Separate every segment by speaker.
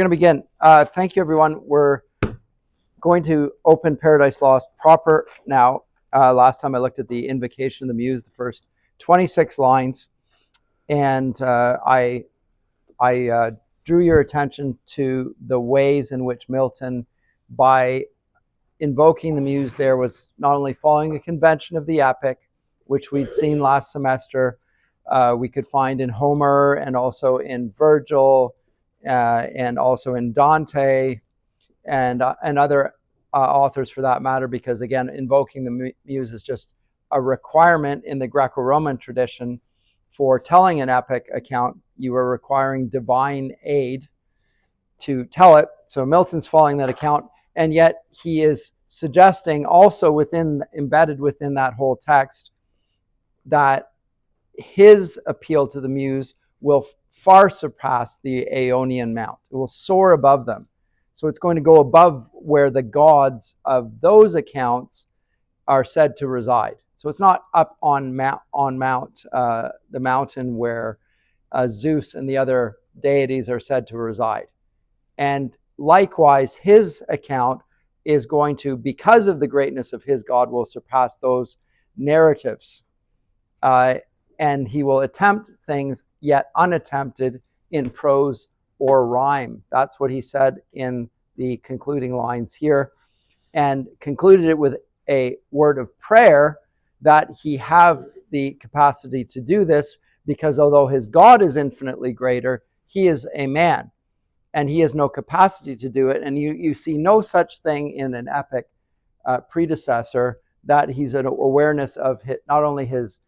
Speaker 1: going to begin. Thank you, everyone. We're going to open Paradise Lost proper now. Last time I looked at the Invocation of the Muse, the first 26 lines, and I drew your attention to the ways in which Milton, by invoking the Muse there, was not only following a convention of the epic, which we'd seen last semester. We could find in Homer and also in Virgil and also in Dante and other authors for that matter, because again, invoking the Muse is just a requirement in the Greco-Roman tradition for telling an epic account. You were requiring divine aid to tell it. So Milton's following that account, and yet he is suggesting also embedded within that whole text that his appeal to the Muse will far surpass the Aeonian Mount. It will soar above them. So it's going to go above where the gods of those accounts are said to reside. So it's not up on the mountain where Zeus and the other deities are said to reside. And likewise, his account is going to, because of the greatness of his God, will surpass those narratives. And he will attempt things yet unattempted in prose or rhyme. That's what he said in the concluding lines here, and concluded it with a word of prayer that he have the capacity to do this, because although his God is infinitely greater, he is a man and he has no capacity to do it. And you see no such thing in an epic predecessor, that he's an awareness of not only his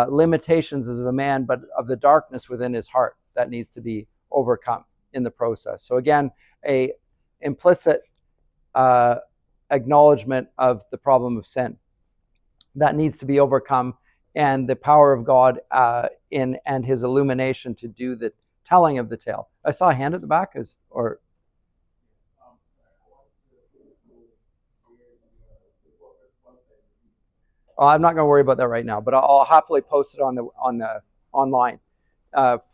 Speaker 1: limitations as a man, but of the darkness within his heart that needs to be overcome in the process. So again, a implicit acknowledgement of the problem of sin that needs to be overcome, and the power of God and his illumination to do the telling of the tale. I saw a hand at the back. I'm not going to worry about that right now, but I'll happily post it on the online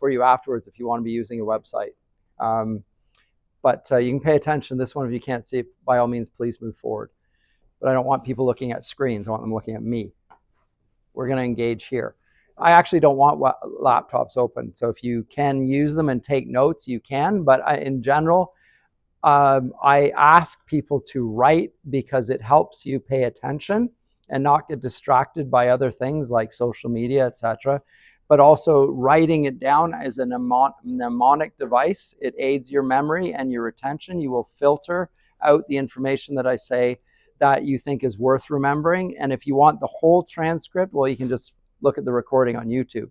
Speaker 1: for you afterwards if you want to be using a website. But you can pay attention to this one. If you can't see it, by all means, please move forward. But I don't want people looking at screens. I want them looking at me. We're going to engage here. I actually don't want laptops open. So if you can use them and take notes, you can. But in general, I ask people to write because it helps you pay attention and not get distracted by other things like social media, etc. But also writing it down as a mnemonic device. It aids your memory and your retention. You will filter out the information that I say that you think is worth remembering. And if you want the whole transcript, well, you can just look at the recording on YouTube.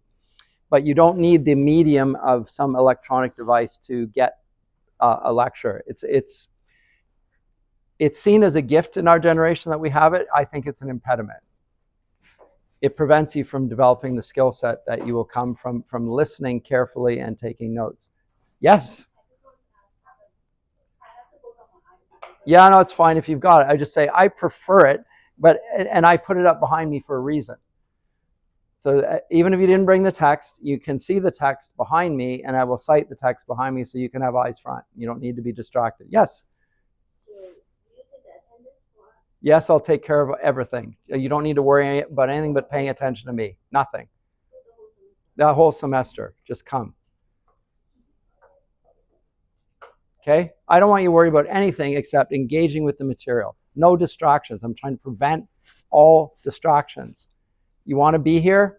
Speaker 1: But you don't need the medium of some electronic device to get a lecture. It's seen as a gift in our generation that we have it. I think it's an impediment. It prevents you from developing the skill set that you will come from listening carefully and taking notes. Yes? Yeah, no, it's fine if you've got it. I just say I prefer it, and I put it up behind me for a reason. So even if you didn't bring the text, you can see the text behind me, and I will cite the text behind me so you can have eyes front. You don't need to be distracted. Yes? Yes, I'll take care of everything. You don't need to worry about anything but paying attention to me. Nothing. That whole semester. Just come. Okay? I don't want you to worry about anything except engaging with the material. No distractions. I'm trying to prevent all distractions. You want to be here?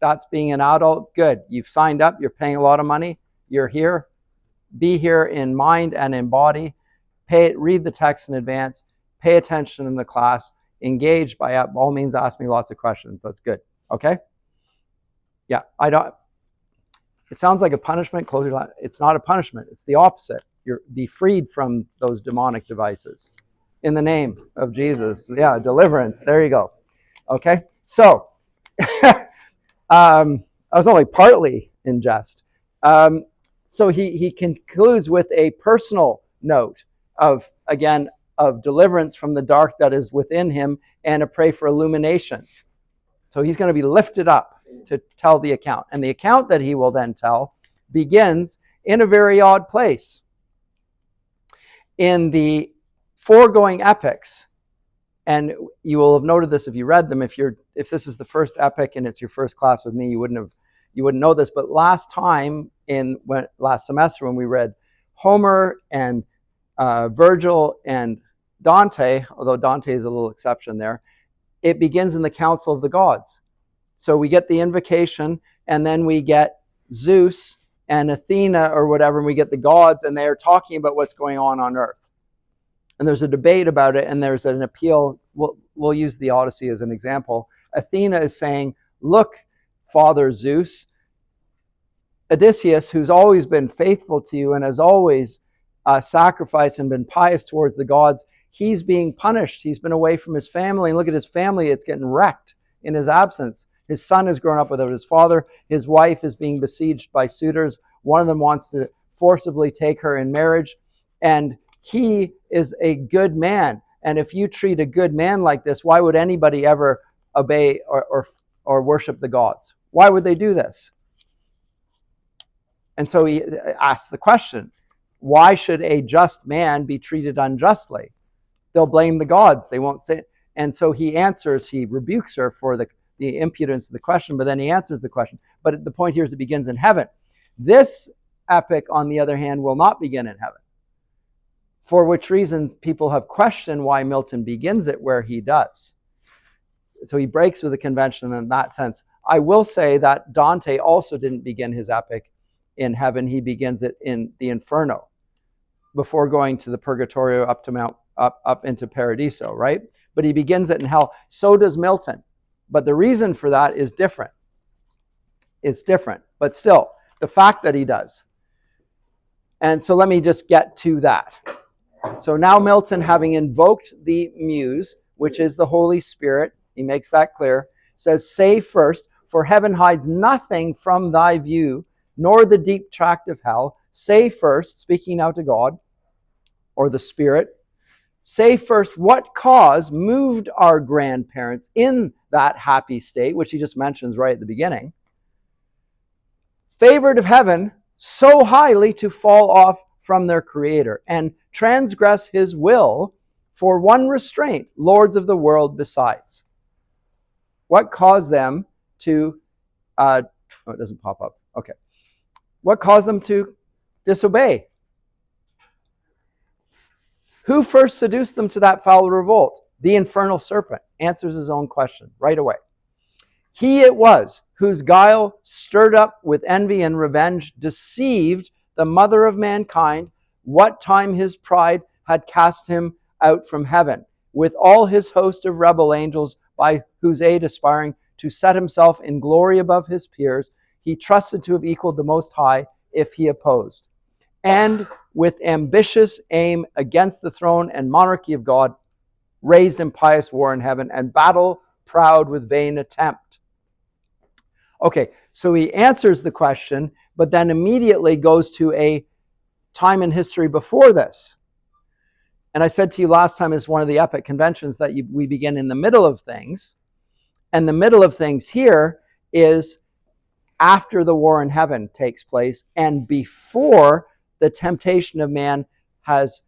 Speaker 1: That's being an adult. Good. You've signed up. You're paying a lot of money. You're here. Be here in mind and in body. Read the text in advance. Pay attention in the class. Engage by all means. Ask me lots of questions. That's good. Okay? Yeah. It sounds like a punishment. Close your eyes. It's not a punishment. It's the opposite. Be freed from those demonic devices. In the name of Jesus. Yeah, deliverance. There you go. Okay? So, I was only partly in jest. So he concludes with a personal note of deliverance from the dark that is within him and a prayer for illumination. So he's going to be lifted up to tell the account. And the account that he will then tell begins in a very odd place. In the foregoing epics, and you will have noted this if you read them, if this is the first epic and it's your first class with me, you wouldn't know this, but last semester when we read Homer and Virgil and Dante, although Dante is a little exception there, it begins in the Council of the Gods. So we get the invocation, and then we get Zeus and Athena or whatever, and we get the gods, and they're talking about what's going on Earth. And there's a debate about it, and there's an appeal. We'll use the Odyssey as an example. Athena is saying, look, Father Zeus, Odysseus, who's always been faithful to you and has always sacrificed and been pious towards the gods, he's being punished. He's been away from his family. And look at his family. It's getting wrecked in his absence. His son has grown up without his father. His wife is being besieged by suitors. One of them wants to forcibly take her in marriage. And he is a good man. And if you treat a good man like this, why would anybody ever obey or worship the gods? Why would they do this? And so he asks the question, why should a just man be treated unjustly? They'll blame the gods. They won't say it. And so he answers, he rebukes her for the impudence of the question, but then he answers the question. But the point here is it begins in heaven. This epic, on the other hand, will not begin in heaven. For which reason people have questioned why Milton begins it where he does. So he breaks with the convention in that sense. I will say that Dante also didn't begin his epic in heaven. He begins it in the Inferno before going to the Purgatorio up into Paradiso, right? But he begins it in hell. So does Milton. But the reason for that is different. It's different. But still, the fact that he does. And so let me just get to that. So now Milton, having invoked the muse, which is the Holy Spirit, he makes that clear, says, say first, for heaven hides nothing from thy view, nor the deep tract of hell. Say first, speaking now to God, or the Spirit, say first what cause moved our grandparents in that happy state, which he just mentions right at the beginning, favored of heaven so highly to fall off from their Creator and transgress his will for one restraint, lords of the world besides. What caused them to, it doesn't pop up. Okay. What caused them to disobey? Who first seduced them to that foul revolt? The infernal serpent. Answers his own question right away. He it was whose guile, stirred up with envy and revenge, deceived the mother of mankind, what time his pride had cast him out from heaven, with all his host of rebel angels, by whose aid aspiring to set himself in glory above his peers, he trusted to have equaled the Most High if he opposed. And with ambitious aim against the throne and monarchy of God, raised impious war in heaven, and battle proud with vain attempt. Okay, so he answers the question, but then immediately goes to a time in history before this. And I said to you last time, it's one of the epic conventions that we begin in the middle of things. And the middle of things here is after the war in heaven takes place and before the temptation of man has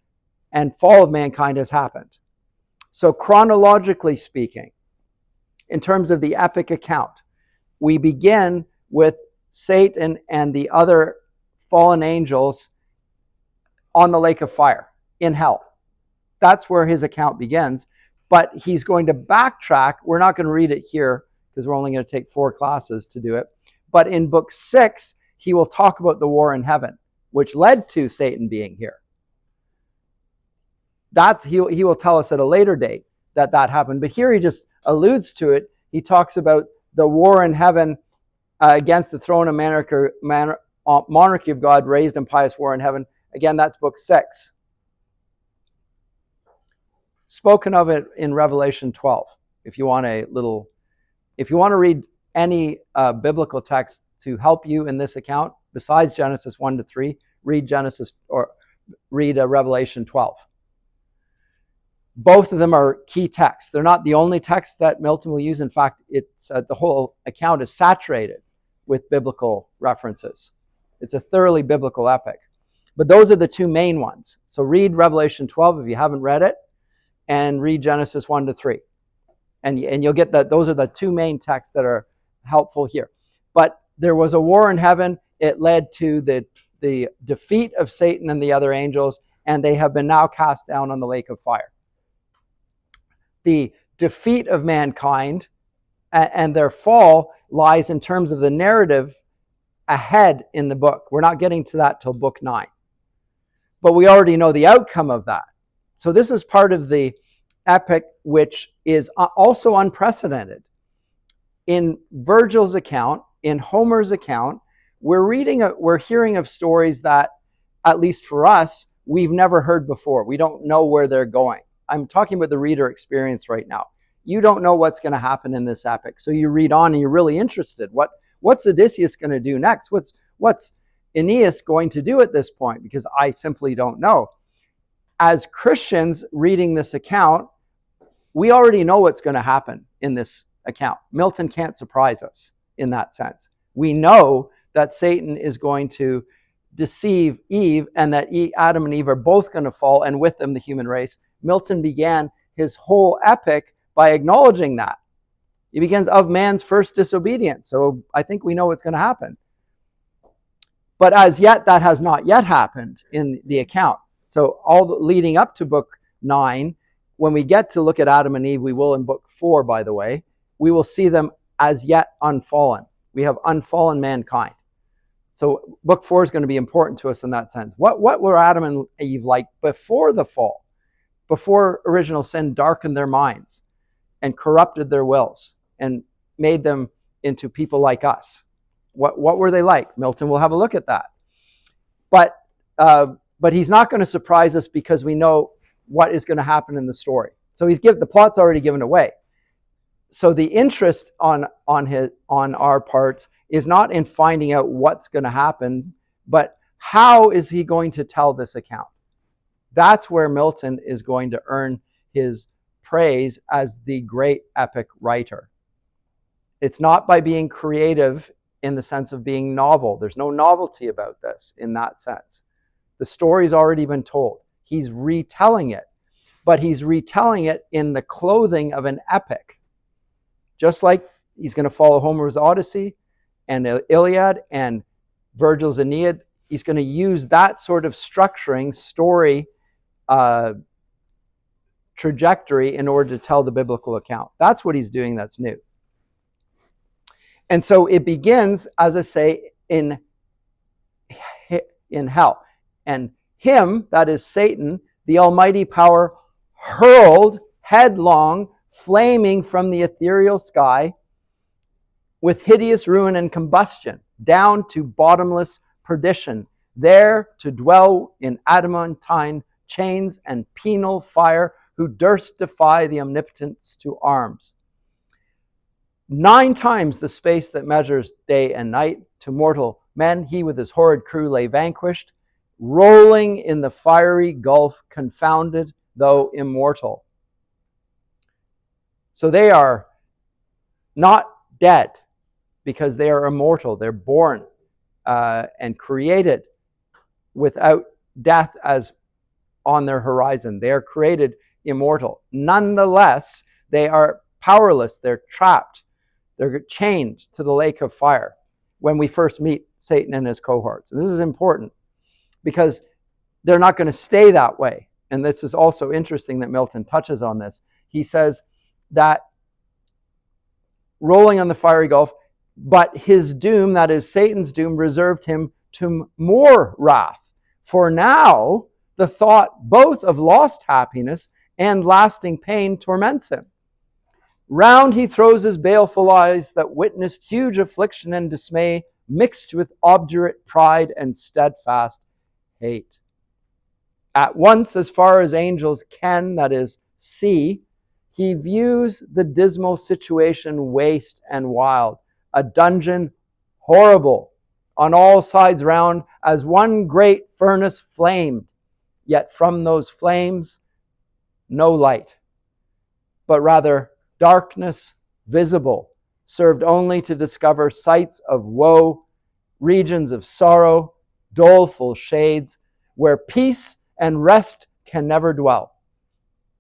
Speaker 1: and fall of mankind has happened. So chronologically speaking, in terms of the epic account, we begin with Satan and the other fallen angels on the lake of fire in hell. That's where his account begins. But he's going to backtrack. We're not going to read it here because we're only going to take 4 classes to do it. But in book 6, he will talk about the war in heaven, which led to Satan being here. That he will tell us at a later date that happened. But here he just alludes to it. He talks about the war in heaven against the throne of monarchy of God, raised impious war in heaven. Again, that's book 6. Spoken of it in Revelation 12. If you want to read any biblical text to help you in this account, besides Genesis 1-3, read Revelation 12. Both of them are key texts. They're not the only text that Milton will use. In fact, it's the whole account is saturated with biblical references. It's a thoroughly biblical epic. But those are the two main ones. So read Revelation 12 if you haven't read it, and read Genesis 1 to 3. And you'll get that those are the two main texts that are helpful here. But there was a war in heaven. It led to the defeat of Satan and the other angels, and they have been now cast down on the lake of fire. The defeat of mankind and their fall lies in terms of the narrative ahead in the book. We're not getting to that till book 9. But we already know the outcome of that. So this is part of the epic which is also unprecedented. In Virgil's account, in Homer's account, we're hearing of stories that, at least for us, we've never heard before. We don't know where they're going. I'm talking about the reader experience right now. You don't know what's going to happen in this epic. So you read on and you're really interested. What's Odysseus going to do next? What's Aeneas going to do at this point? Because I simply don't know. As Christians reading this account, we already know what's going to happen in this account. Milton can't surprise us in that sense. We know that Satan is going to deceive Eve and that Adam and Eve are both going to fall, and with them the human race. Milton began his whole epic by acknowledging that. He begins of man's first disobedience. So I think we know what's going to happen. But as yet, that has not yet happened in the account. So leading up to book 9, when we get to look at Adam and Eve, we will in book 4, by the way, we will see them as yet unfallen. We have unfallen mankind. So book 4 is going to be important to us in that sense. What were Adam and Eve like before the fall? Before original sin darkened their minds and corrupted their wills and made them into people like us. What were they like? Milton will have a look at that. But he's not going to surprise us because we know what is going to happen in the story. So the plot's already given away. So the interest on our part is not in finding out what's going to happen, but how is he going to tell this account? That's where Milton is going to earn his praise as the great epic writer. It's not by being creative in the sense of being novel. There's no novelty about this in that sense. The story's already been told. He's retelling it, but he's retelling it in the clothing of an epic. Just like he's going to follow Homer's Odyssey and Iliad and Virgil's Aeneid, he's going to use that sort of structuring, story, trajectory in order to tell the biblical account. That's what he's doing that's new. And so it begins, as I say, in hell. And him, that is Satan, the almighty power, hurled headlong, flaming from the ethereal sky with hideous ruin and combustion, down to bottomless perdition, there to dwell in adamantine chains and penal fire, who durst defy the omnipotence to arms. 9 times the space that measures day and night, to mortal men he with his horrid crew lay vanquished, rolling in the fiery gulf, confounded though immortal. So they are not dead because they are immortal. They're born and created without death as on their horizon. They are created immortal. Nonetheless, they are powerless. They're trapped. They're chained to the lake of fire when we first meet Satan and his cohorts. And this is important because they're not going to stay that way. And this is also interesting that Milton touches on this. He says that rolling on the fiery gulf, but his doom, that is Satan's doom, reserved him to more wrath. For now, the thought both of lost happiness and lasting pain torments him. Round he throws his baleful eyes that witnessed huge affliction and dismay, mixed with obdurate pride and steadfast hate. At once, as far as angels can, that is, see, he views the dismal situation waste and wild, a dungeon horrible on all sides round, as one great furnace flamed, yet from those flames no light, but rather darkness visible, served only to discover sights of woe, regions of sorrow, doleful shades, where peace and rest can never dwell.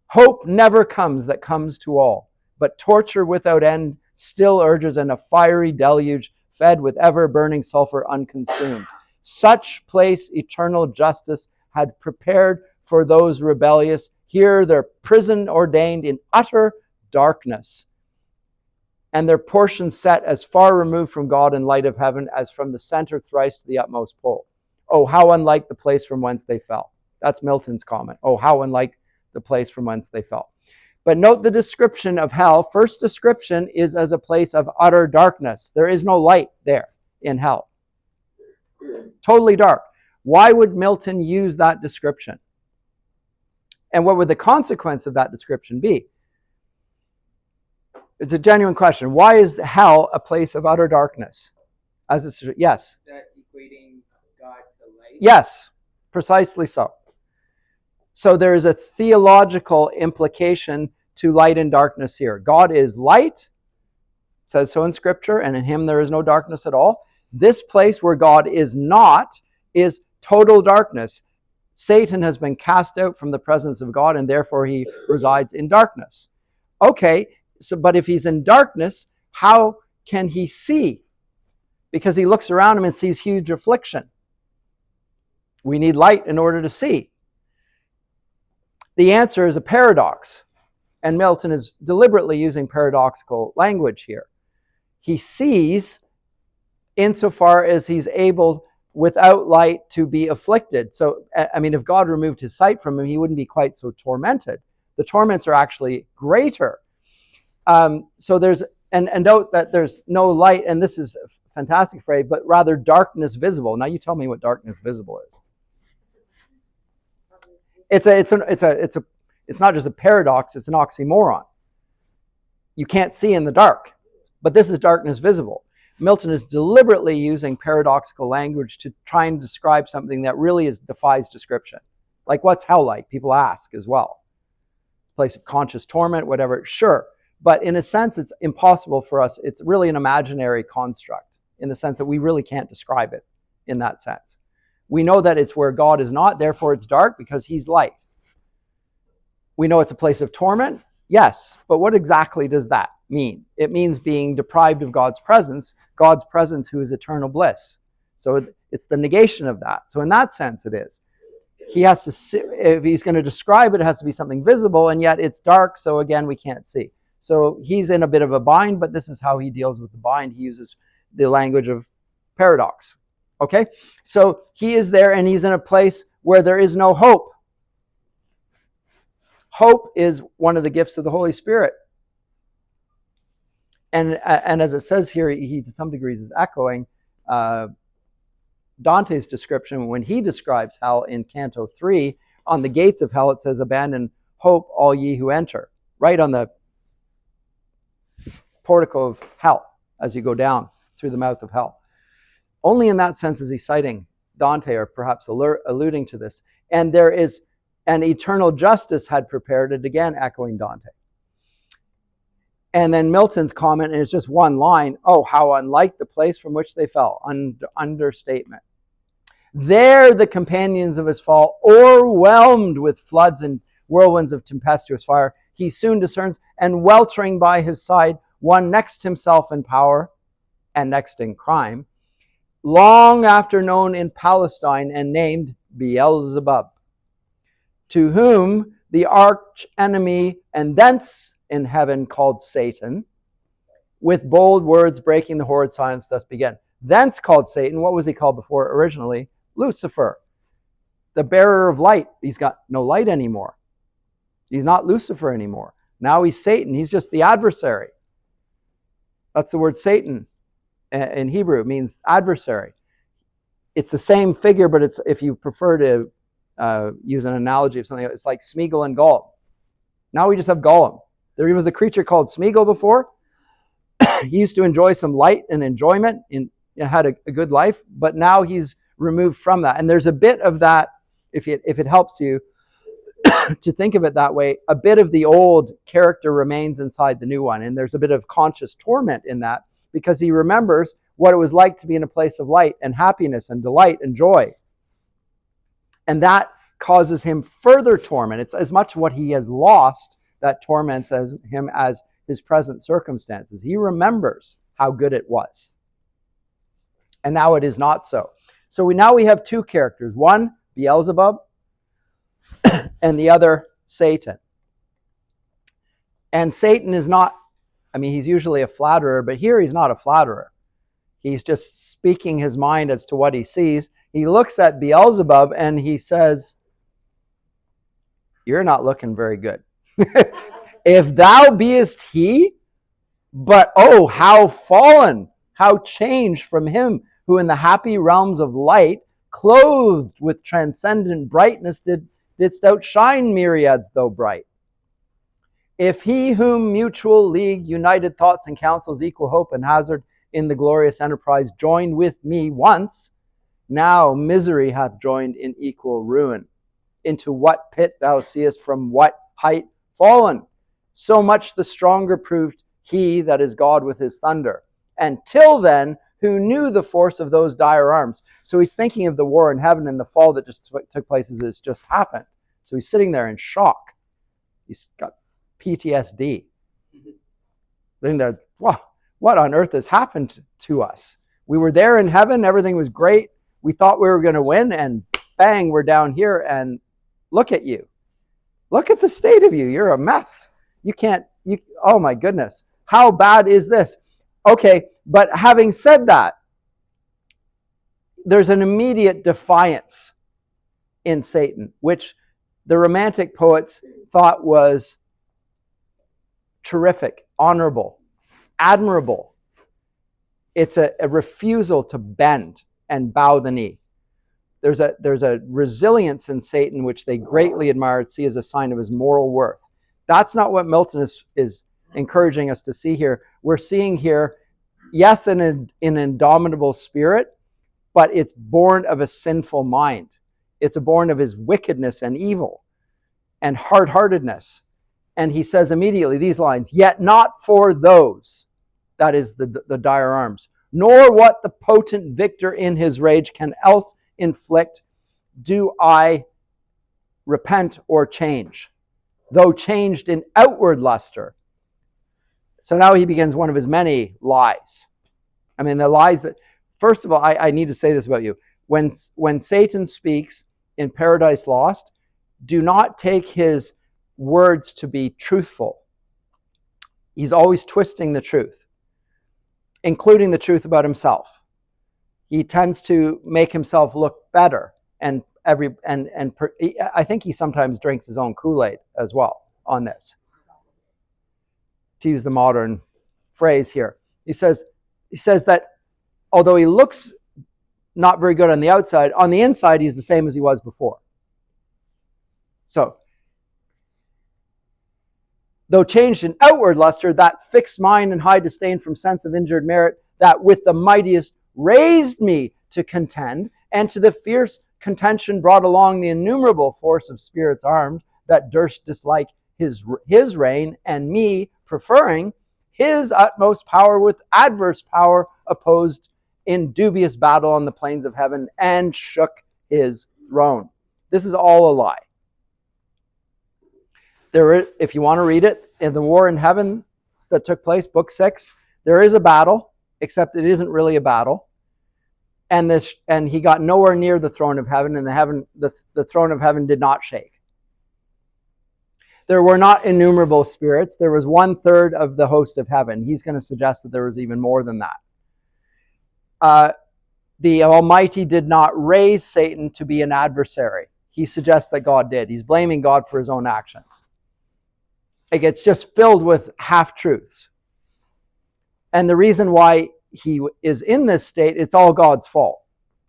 Speaker 1: Hope never comes that comes to all, but torture without end still urges, and a fiery deluge fed with ever-burning sulfur unconsumed. Such place eternal justice had prepared for those rebellious, here their prison ordained in utter darkness, and their portion set as far removed from God and light of heaven as from the center thrice to the utmost pole. Oh, how unlike the place from whence they fell. That's Milton's comment. Oh, how unlike the place from whence they fell. But note the description of hell. First description is as a place of utter darkness. There is no light there in hell. Totally dark. Why would Milton use that description? And what would the consequence of that description be? It's a genuine question. Why is hell a place of utter darkness? As it's, yes?
Speaker 2: Is that equating God to light?
Speaker 1: Yes, precisely so. So there is a theological implication to light and darkness here. God is light, it says so in Scripture, and in him there is no darkness at all. This place where God is not is total darkness. Satan has been cast out from the presence of God, and therefore he resides in darkness. Okay, but if he's in darkness, how can he see? Because he looks around him and sees huge affliction. We need light in order to see. The answer is a paradox, and Milton is deliberately using paradoxical language here. He sees insofar as he's able, without light, to be afflicted. So, I mean, if God removed his sight from him, he wouldn't be quite so tormented. The torments are actually greater. So there's, and note that there's no light, and this is a fantastic phrase, but rather darkness visible. Now you tell me what darkness visible is. It's not just a paradox, it's an oxymoron. You can't see in the dark, but this is darkness visible. Milton is deliberately using paradoxical language to try and describe something that really defies description. Like, what's hell like? People ask as well. Place of conscious torment, whatever, sure. But in a sense, it's impossible for us. It's really an imaginary construct in the sense that we really can't describe it in that sense. We know that it's where God is not, therefore it's dark because he's light. We know it's a place of torment, yes, but what exactly does that mean? It means being deprived of God's presence who is eternal bliss. So it's the negation of that. So in that sense it is. He has to, if he's going to describe it, it has to be something visible, and yet it's dark, so again we can't see. So he's in a bit of a bind, but this is how he deals with the bind. He uses the language of paradox. Okay? So he is there, and he's in a place where there is no hope. Hope is one of the gifts of the Holy Spirit. And as it says here, he to some degrees is echoing Dante's description when he describes hell in Canto 3. On the gates of hell, it says, "Abandon hope, all ye who enter." Right on the portico of hell as you go down through the mouth of hell. Only in that sense is he citing Dante, or perhaps alluding to this. And there is an eternal justice had prepared it, again echoing Dante. And then Milton's comment, and it's just one line, oh, how unlike the place from which they fell. Understatement. There the companions of his fall, o'erwhelmed with floods and whirlwinds of tempestuous fire, he soon discerns, and weltering by his side, one next himself in power, and next in crime, long after known in Palestine and named Beelzebub, to whom the arch enemy and thence in heaven called Satan, with bold words breaking the horrid silence thus began. Thence called Satan. What was he called before originally? Lucifer, the bearer of light. He's got no light anymore. He's not Lucifer anymore. Now he's Satan. He's just the adversary. That's the word Satan in Hebrew. It means adversary. It's the same figure, but it's, if you prefer to use an analogy of something, it's like Smeagol and Gollum. Now we just have Gollum. There was the creature called Smeagol before. He used to enjoy some light and enjoyment, had a good life, but now he's removed from that. And there's a bit of that, if it helps you to think of it that way, a bit of the old character remains inside the new one. And there's a bit of conscious torment in that, because he remembers what it was like to be in a place of light and happiness and delight and joy. And that causes him further torment. It's as much what he has lost that torments him as his present circumstances. He remembers how good it was. And now it is not so. So we have two characters. One, Beelzebub, and the other, Satan. And Satan is not, he's usually a flatterer, but here he's not a flatterer. He's just speaking his mind as to what he sees. He looks at Beelzebub and he says, "You're not looking very good. If thou beest he, but oh, how fallen, how changed from him who in the happy realms of light, clothed with transcendent brightness, didst outshine myriads though bright. If he whom mutual league, united thoughts and counsels, equal hope and hazard in the glorious enterprise joined with me once, now misery hath joined in equal ruin. Into what pit thou seest from what height fallen, so much the stronger proved he that is God with his thunder. And till then, who knew the force of those dire arms?" So he's thinking of the war in heaven and the fall that just took place as it's just happened. So he's sitting there in shock. He's got PTSD. Sitting there, wow, what on earth has happened to us? We were there in heaven, everything was great. We thought we were going to win, and bang, we're down here, and look at you. Look at the state of you. You're a mess. Oh my goodness. How bad is this? Okay, but having said that, there's an immediate defiance in Satan, which the Romantic poets thought was terrific, honorable, admirable. It's a refusal to bend and bow the knee. There's a resilience in Satan which they greatly admire and see as a sign of his moral worth. That's not what Milton is encouraging us to see here. We're seeing here, yes, an indomitable spirit, but it's born of a sinful mind. It's born of his wickedness and evil and hard-heartedness. And he says immediately these lines, "Yet not for those," that is the dire arms, "nor what the potent victor in his rage can else inflict, do I repent or change, though changed in outward luster." So now he begins one of his many lies. The lies that, first of all, I need to say this about you. When Satan speaks in Paradise Lost, do not take his words to be truthful. He's always twisting the truth, including the truth about himself. He tends to make himself look better, and I think he sometimes drinks his own Kool-Aid as well on this, to use the modern phrase here. He says that although he looks not very good on the outside, on the inside he's the same as he was before. So, though changed in outward luster, that fixed mind and high disdain from sense of injured merit, that with the mightiest raised me to contend, and to the fierce contention brought along the innumerable force of spirits armed, that durst dislike his reign, and me preferring his utmost power with adverse power opposed in dubious battle on the plains of heaven, and shook his throne. This is all a lie. There is, if you want to read it, in the war in heaven that took place, book 6, there is a battle, except it isn't really a battle. And he got nowhere near the throne of heaven, and the throne of heaven did not shake. There were not innumerable spirits. There was 1/3 of the host of heaven. He's going to suggest that there was even more than that. The Almighty did not raise Satan to be an adversary. He suggests that God did. He's blaming God for his own actions. It's just filled with half-truths. And the reason why he is in this state, it's all God's fault.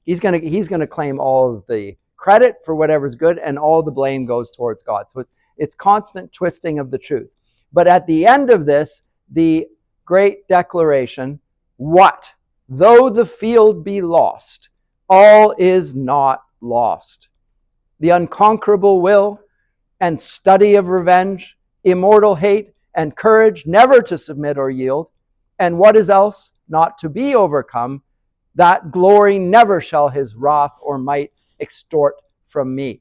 Speaker 1: He's going to claim all of the credit for whatever's good, and all the blame goes towards God. So it's constant twisting of the truth. But at the end of this, the great declaration, what? Though the field be lost, all is not lost. The unconquerable will and study of revenge, immortal hate and courage never to submit or yield, and what is else not to be overcome, that glory never shall his wrath or might extort from me.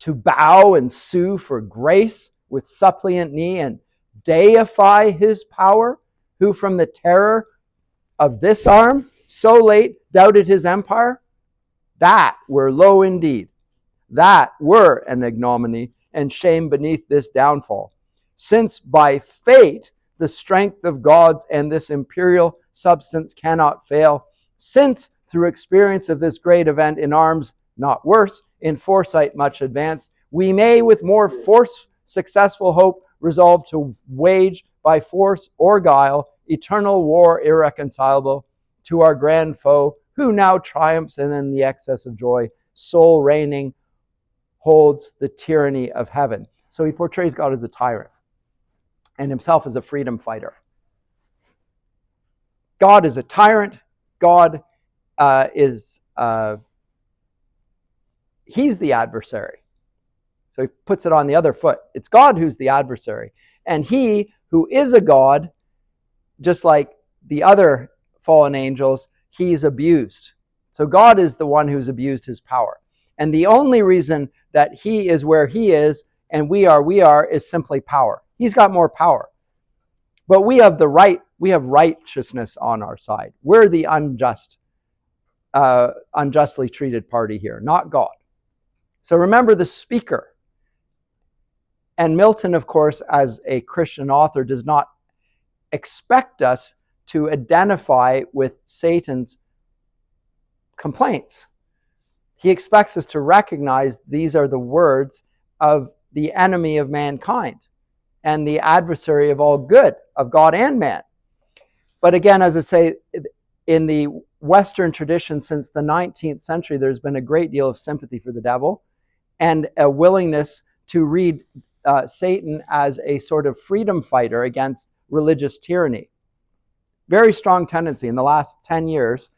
Speaker 1: To bow and sue for grace with suppliant knee and deify his power, who from the terror of this arm so late doubted his empire, that were low indeed. That were an ignominy and shame beneath this downfall. Since by fate the strength of gods and this imperial substance cannot fail, since through experience of this great event in arms not worse, in foresight much advanced, we may with more force successful hope resolve to wage by force or guile eternal war irreconcilable to our grand foe, who now triumphs and in the excess of joy, sole reigning, holds the tyranny of heaven. So he portrays God as a tyrant and himself as a freedom fighter. God is a tyrant. God he's the adversary. So he puts it on the other foot. It's God who's the adversary. And he who is a God, just like the other fallen angels, he's abused. So God is the one who's abused his power. And the only reason that he is where he is and we are is simply power. He's got more power. But we have the right, we have righteousness on our side. We're the unjustly treated party here, not God. So remember the speaker. And Milton, of course, as a Christian author, does not expect us to identify with Satan's complaints. He expects us to recognize these are the words of the enemy of mankind and the adversary of all good, of God and man. But again, as I say, in the Western tradition since the 19th century, there's been a great deal of sympathy for the devil and a willingness to read Satan as a sort of freedom fighter against religious tyranny. Very strong tendency. In the last 10 years,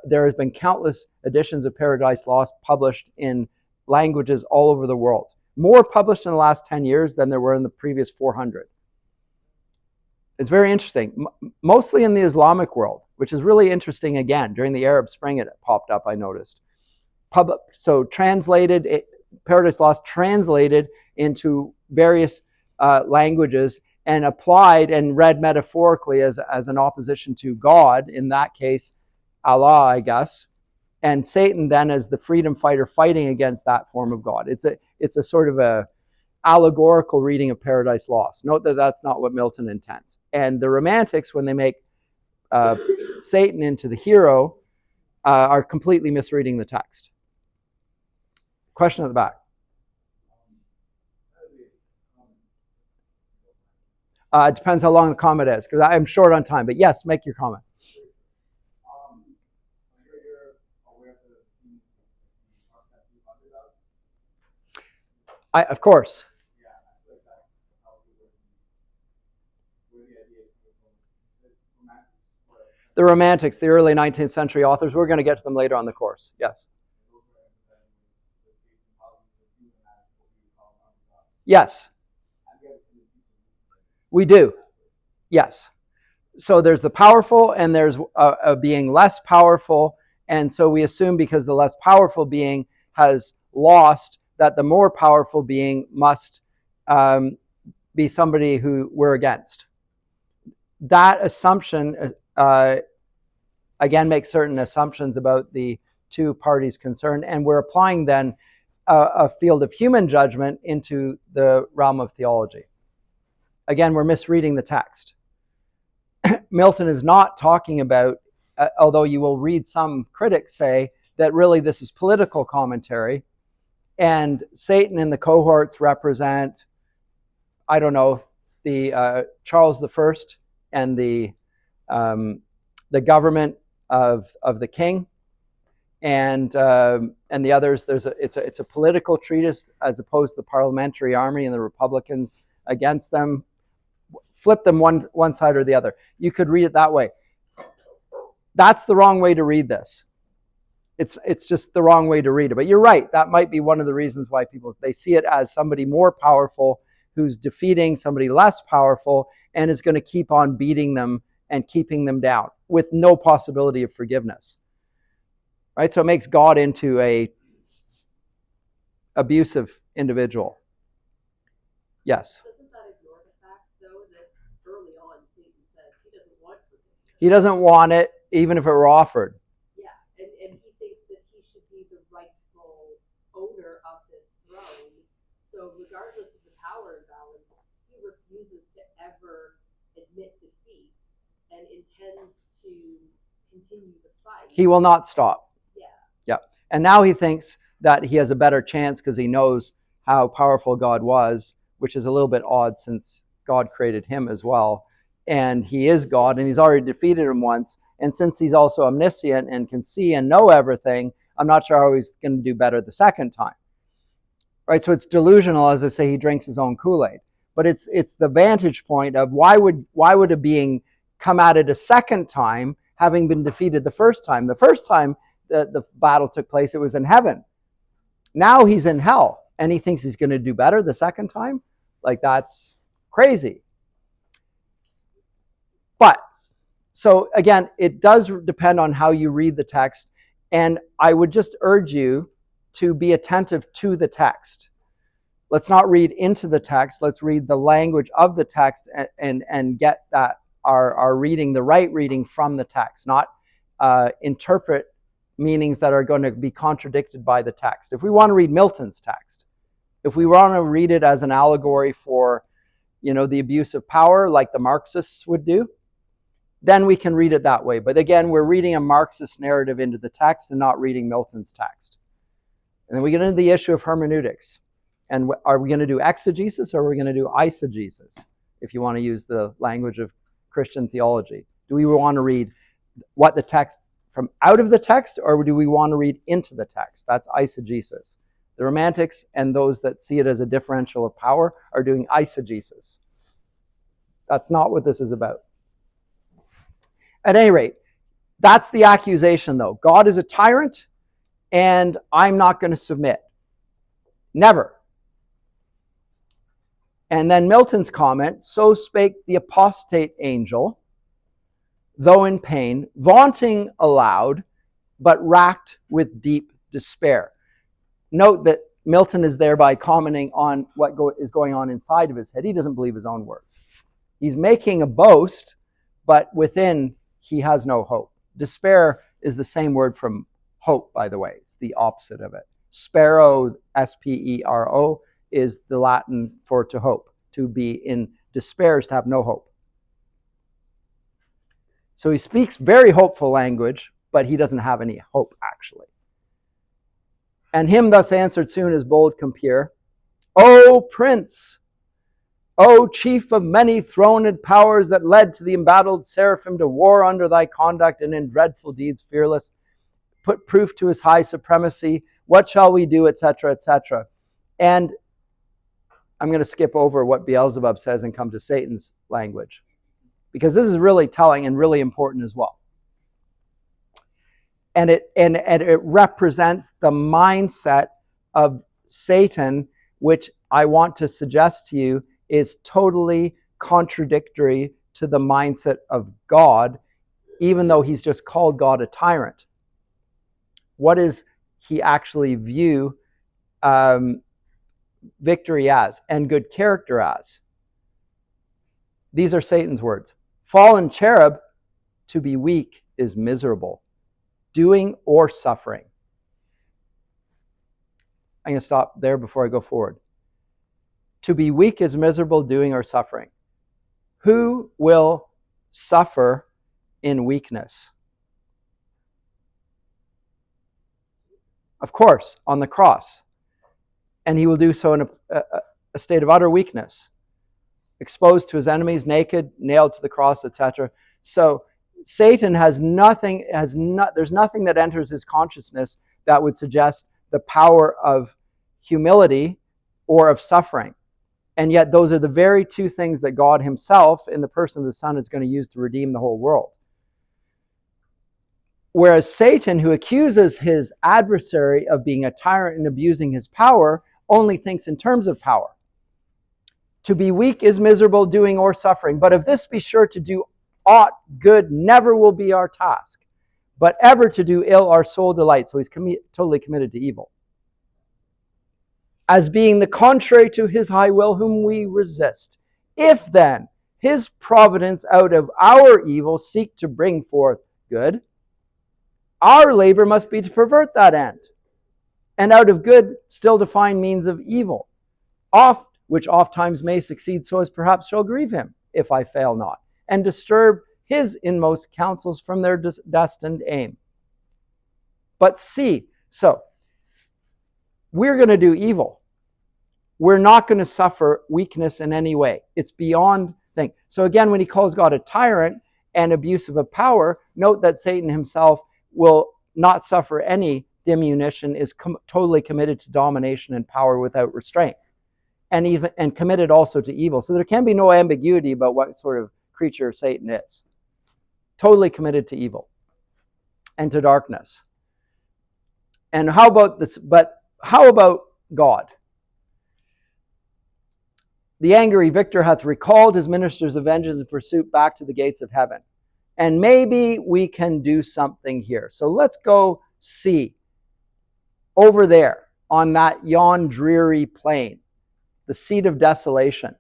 Speaker 1: there has been countless editions of Paradise Lost published in languages all over the world. More published in the last 10 years than there were in the previous 400. It's very interesting. Mostly in the Islamic world, which is really interesting again. During the Arab Spring it popped up, I noticed. So translated, Paradise Lost translated into various languages and applied and read metaphorically as an opposition to God, in that case, Allah, I guess, and Satan then as the freedom fighter fighting against that form of God. It's a sort of a allegorical reading of Paradise Lost. Note that that's not what Milton intends. And the Romantics, when they make Satan into the hero, are completely misreading the text. Question at the back. It depends how long the comment is, because I'm short on time. But yes, make your comment. Of course. The Romantics, the early 19th century authors, we're going to get to them later on the course. Yes. Yes. We do. Yes. So there's the powerful and there's a being less powerful. And so we assume because the less powerful being has lost, that the more powerful being must be somebody who we're against. That assumption, again, makes certain assumptions about the two parties concerned. And we're applying then a field of human judgment into the realm of theology. Again, we're misreading the text. Milton is not talking about, although you will read some critics say that really this is political commentary, and Satan and the cohorts represent, I don't know, the Charles I and the government of the king, and the others. It's a political treatise as opposed to the parliamentary army and the Republicans against them. Flip them one side or the other. You could read it that way. That's the wrong way to read this. It's just the wrong way to read it. But you're right. That might be one of the reasons why they see it as somebody more powerful who's defeating somebody less powerful and is going to keep on beating them and keeping them down with no possibility of forgiveness. Right? So it makes God into a abusive individual. Yes.
Speaker 3: Doesn't that ignore the fact, though, that early on Satan says he doesn't want forgiveness?
Speaker 1: He doesn't want it, even if it were offered.
Speaker 3: Yeah, and he thinks that he should be the rightful owner of this throne. So regardless of the power imbalance, he refuses to ever admit defeat and intends to continue the fight.
Speaker 1: He will not stop.
Speaker 3: Yeah.
Speaker 1: Yeah. And now he thinks that he has a better chance because he knows how powerful God was, which is a little bit odd since God created him as well. And he is God, and he's already defeated him once. And since he's also omniscient and can see and know everything, I'm not sure how he's going to do better the second time. Right? So it's delusional, as I say, he drinks his own Kool-Aid. But it's the vantage point of why would a being come at it a second time, having been defeated the first time? The first time the battle took place, it was in heaven. Now he's in hell, and he thinks he's going to do better the second time? Like, that's crazy. But, so again, it does depend on how you read the text, and I would just urge you to be attentive to the text. Let's not read into the text. Let's read the language of the text and get that our reading, the right reading from the text, not interpret meanings that are going to be contradicted by the text. If we want to read Milton's text, if we want to read it as an allegory for, the abuse of power, like the Marxists would do, then we can read it that way. But again, we're reading a Marxist narrative into the text and not reading Milton's text. And then we get into the issue of hermeneutics. And are we going to do exegesis or are we going to do eisegesis, if you want to use the language of Christian theology? Do we want to read what the text from out of the text, or do we want to read into the text? That's eisegesis. The Romantics and those that see it as a differential of power are doing eisegesis. That's not what this is about. At any rate, that's the accusation, though. God is a tyrant, and I'm not going to submit. Never. And then Milton's comment, so spake the apostate angel, though in pain, vaunting aloud, but racked with deep despair. Note that Milton is thereby commenting on what is going on inside of his head. He doesn't believe his own words. He's making a boast, but within he has no hope. Despair is the same word from hope, by the way. It's the opposite of it. Spero, S-P-E-R-O, is the Latin for to hope. To be in despair is to have no hope. So he speaks very hopeful language, but he doesn't have any hope, actually. And him thus answered soon his bold compeer, O Prince, O chief of many throned powers that led to the embattled seraphim to war under thy conduct and in dreadful deeds fearless, put proof to his high supremacy, what shall we do, etc., etc. And I'm going to skip over what Beelzebub says and come to Satan's language, because this is really telling and really important as well. And it represents the mindset of Satan, which I want to suggest to you is totally contradictory to the mindset of God, even though he's just called God a tyrant. What does he actually view victory as and good character as? These are Satan's words. Fallen cherub, to be weak is miserable, doing or suffering. I'm going to stop there before I go forward. To be weak is miserable, doing or suffering. Who will suffer in weakness? Of course, on the cross. And he will do so in a state of utter weakness, exposed to his enemies, naked, nailed to the cross, etc. So Satan has nothing, there's nothing that enters his consciousness that would suggest the power of humility or of suffering. And yet those are the very two things that God himself, in the person of the Son, is going to use to redeem the whole world. Whereas Satan, who accuses his adversary of being a tyrant and abusing his power, only thinks in terms of power. To be weak is miserable, doing or suffering. But of this be sure to do aught good never will be our task, but ever to do ill our soul delights. So he's totally committed to evil. as being the contrary to his high will, whom we resist. If then his providence out of our evil seek to bring forth good, our labor must be to pervert that end, and out of good still to find means of evil, which oft times may succeed so as perhaps shall grieve him, if I fail not, and disturb his inmost counsels from their destined aim. But see, so we're going to do evil. We're not going to suffer weakness in any way. It's beyond thing. So again, when he calls God a tyrant and abusive of power, note that Satan himself will not suffer any diminution, is totally committed to domination and power without restraint, and committed also to evil. So there can be no ambiguity about what sort of creature Satan is. Totally committed to evil and to darkness. And how about this? But how about God? The angry victor hath recalled his ministers of vengeance and pursuit back to the gates of heaven. And maybe we can do something here. So let's go see over there on that yon dreary plain, the seat of desolation.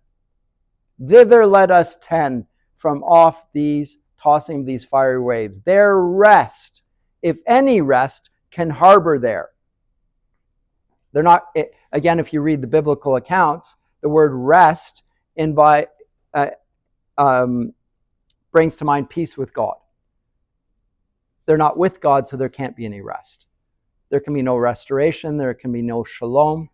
Speaker 1: Thither let us tend from off these tossing these fiery waves. Their rest, if any rest, can harbor there. They're not, again, if you read the biblical accounts, the word rest brings to mind peace with God. They're not with God, so there can't be any rest. There can be no restoration. There can be no shalom.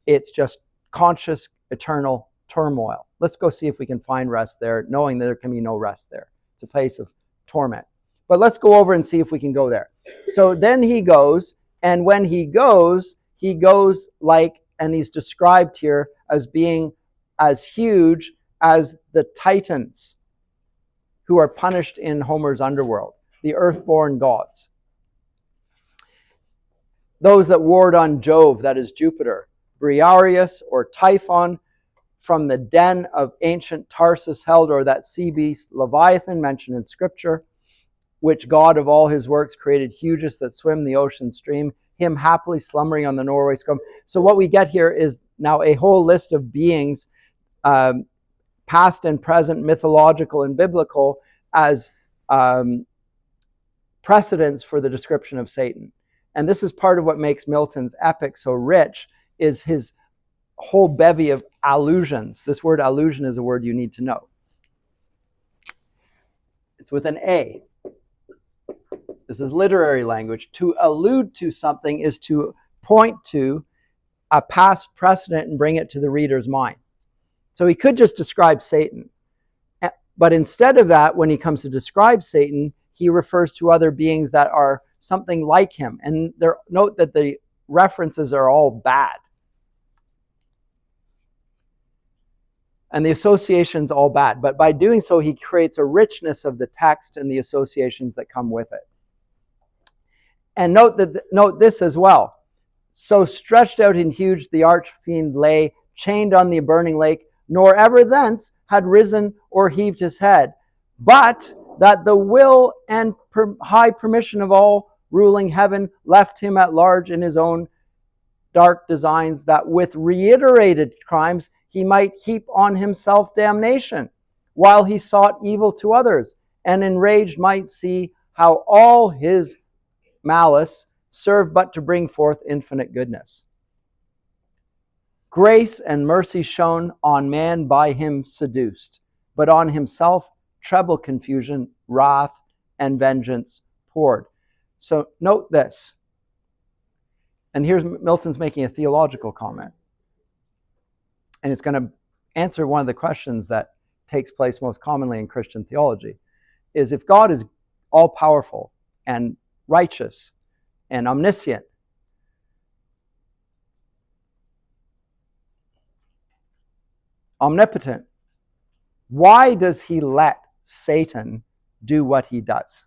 Speaker 1: It's just conscious, eternal turmoil. Let's go see if we can find rest there, knowing that there can be no rest there. It's a place of torment. But let's go over and see if we can go there. So then he goes, and when he goes like, and he's described here as being as huge as the Titans who are punished in Homer's underworld, the earthborn gods. Those that warred on Jove, that is Jupiter, Briareus or Typhon, from the den of ancient Tarsus held, or that sea beast Leviathan mentioned in Scripture, which God of all his works created hugest that swim the ocean stream, him happily slumbering on the Norway scum. So what we get here is now a whole list of beings, past and present, mythological and biblical, as precedents for the description of Satan. And this is part of what makes Milton's epic so rich, is his whole bevy of allusions. This word allusion is a word you need to know. It's with an A. This is literary language. To allude to something is to point to a past precedent and bring it to the reader's mind. So he could just describe Satan. But instead of that, when he comes to describe Satan, he refers to other beings that are something like him. And note that the references are all bad. And the association's all bad. But by doing so, he creates a richness of the text and the associations that come with it. And note this as well. So stretched out and huge the arch-fiend lay, chained on the burning lake, nor ever thence had risen or heaved his head, but that the will and high permission of all ruling heaven left him at large in his own dark designs, that with reiterated crimes he might heap on himself damnation, while he sought evil to others, and enraged might see how all his malice served but to bring forth infinite goodness. Grace and mercy shown on man by him seduced, but on himself treble confusion, wrath, and vengeance poured. So note this. And here's Milton's making a theological comment. And it's going to answer one of the questions that takes place most commonly in Christian theology, is if God is all-powerful and righteous and omniscient, omnipotent, why does he let Satan do what he does?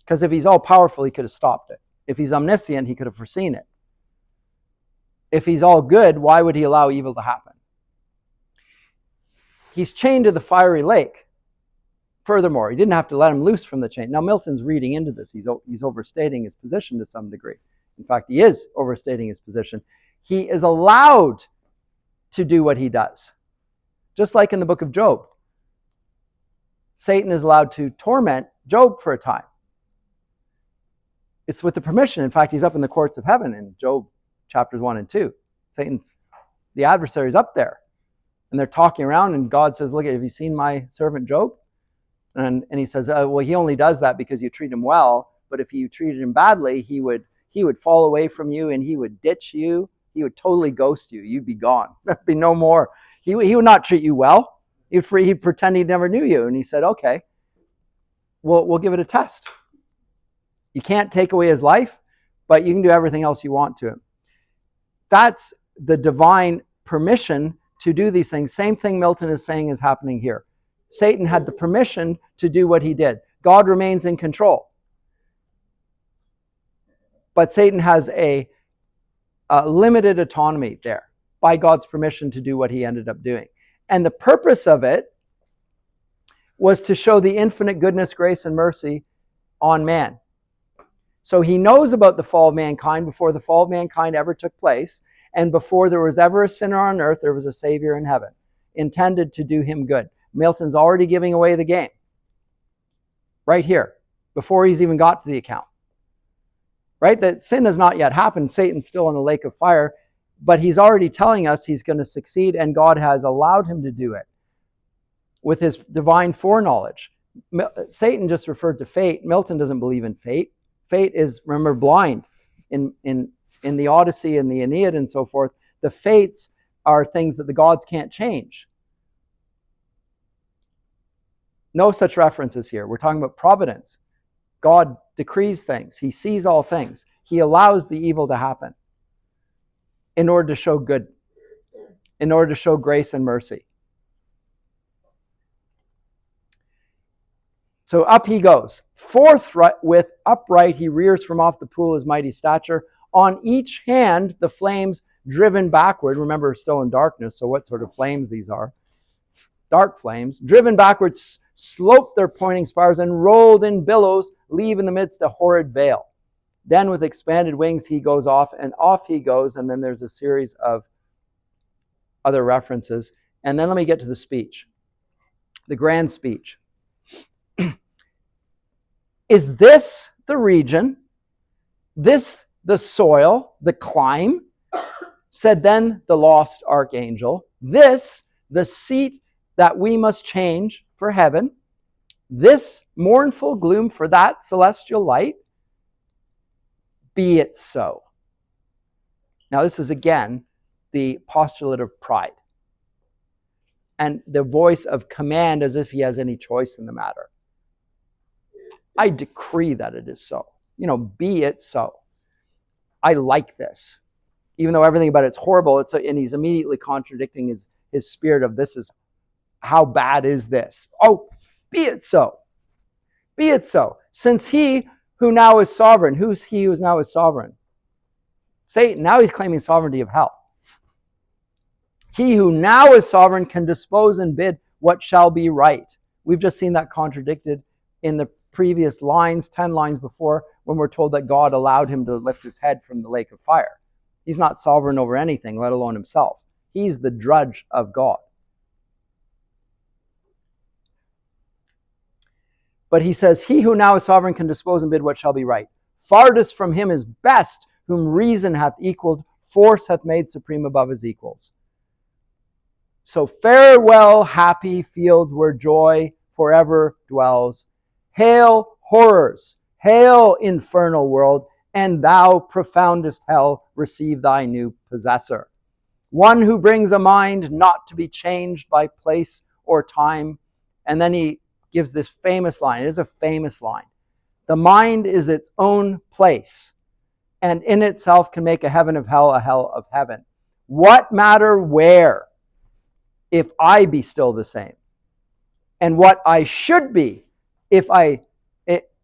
Speaker 1: Because if he's all-powerful, he could have stopped it. If he's omniscient, he could have foreseen it. If he's all good, why would he allow evil to happen? He's chained to the fiery lake. Furthermore, he didn't have to let him loose from the chain. Now, Milton's reading into this. He's overstating his position to some degree. In fact, he is overstating his position. He is allowed to do what he does. Just like in the book of Job. Satan is allowed to torment Job for a time. It's with the permission. In fact, he's up in the courts of heaven in Job chapters 1 and 2. Satan's, the adversary, is up there. And they're talking around, and God says, look, have you seen my servant Job? And he says, well, he only does that because you treat him well. But if you treated him badly, he would fall away from you, and he would ditch you. He would totally ghost you. You'd be gone. There'd be no more. He would not treat you well. He'd pretend he never knew you. And he said, okay, we'll give it a test. You can't take away his life, but you can do everything else you want to him. That's the divine permission to do these things. Same thing Milton is saying is happening here. Satan had the permission to do what he did. God remains in control. But Satan has a limited autonomy there by God's permission to do what he ended up doing. And the purpose of it was to show the infinite goodness, grace, and mercy on man. So he knows about the fall of mankind before the fall of mankind ever took place, and before there was ever a sinner on earth, there was a Savior in heaven, intended to do him good. Milton's already giving away the game. Right here, before he's even got to the account. Right? That sin has not yet happened. Satan's still in the lake of fire, but he's already telling us he's going to succeed, and God has allowed him to do it with his divine foreknowledge. Satan just referred to fate. Milton doesn't believe in fate. Fate is, remember, blind. In the Odyssey and the Aeneid and so forth, the fates are things that the gods can't change. No such references here. We're talking about providence. God decrees things. He sees all things. He allows the evil to happen in order to show good, in order to show grace and mercy. So up he goes. Forthwith upright he rears from off the pool his mighty stature. On each hand the flames driven backward. Remember, still in darkness, so what sort of flames these are? Dark flames. Driven backwards, sloped their pointing spires, and rolled in billows, leave in the midst a horrid veil. Then with expanded wings he goes off, and off he goes, and then there's a series of other references. And then let me get to the speech. The grand speech. Is this the region, this the soil, the clime? Said then the lost archangel. This the seat that we must change for heaven, this mournful gloom for that celestial light? Be it so. Now this is again the postulate of pride and the voice of command, as if he has any choice in the matter. I decree that it is so. Be it so. I like this. Even though everything about it's horrible, and he's immediately contradicting his spirit of this is, how bad is this? Oh, be it so. Be it so. Since he who now is sovereign, who's he who now is sovereign? Satan. Now he's claiming sovereignty of hell. He who now is sovereign can dispose and bid what shall be right. We've just seen that contradicted in the previous lines, 10 lines before, when we're told that God allowed him to lift his head from the lake of fire. He's not sovereign over anything, let alone himself. He's the drudge of God. But he says, he who now is sovereign can dispose and bid what shall be right. Farthest from him is best, whom reason hath equaled, force hath made supreme above his equals. So farewell, happy fields where joy forever dwells. Hail, horrors! Hail, infernal world! And thou, profoundest hell, receive thy new possessor. One who brings a mind not to be changed by place or time. And then he gives this famous line. It is a famous line. The mind is its own place, and in itself can make a heaven of hell, a hell of heaven. What matter where, if I be still the same? And what I should be, if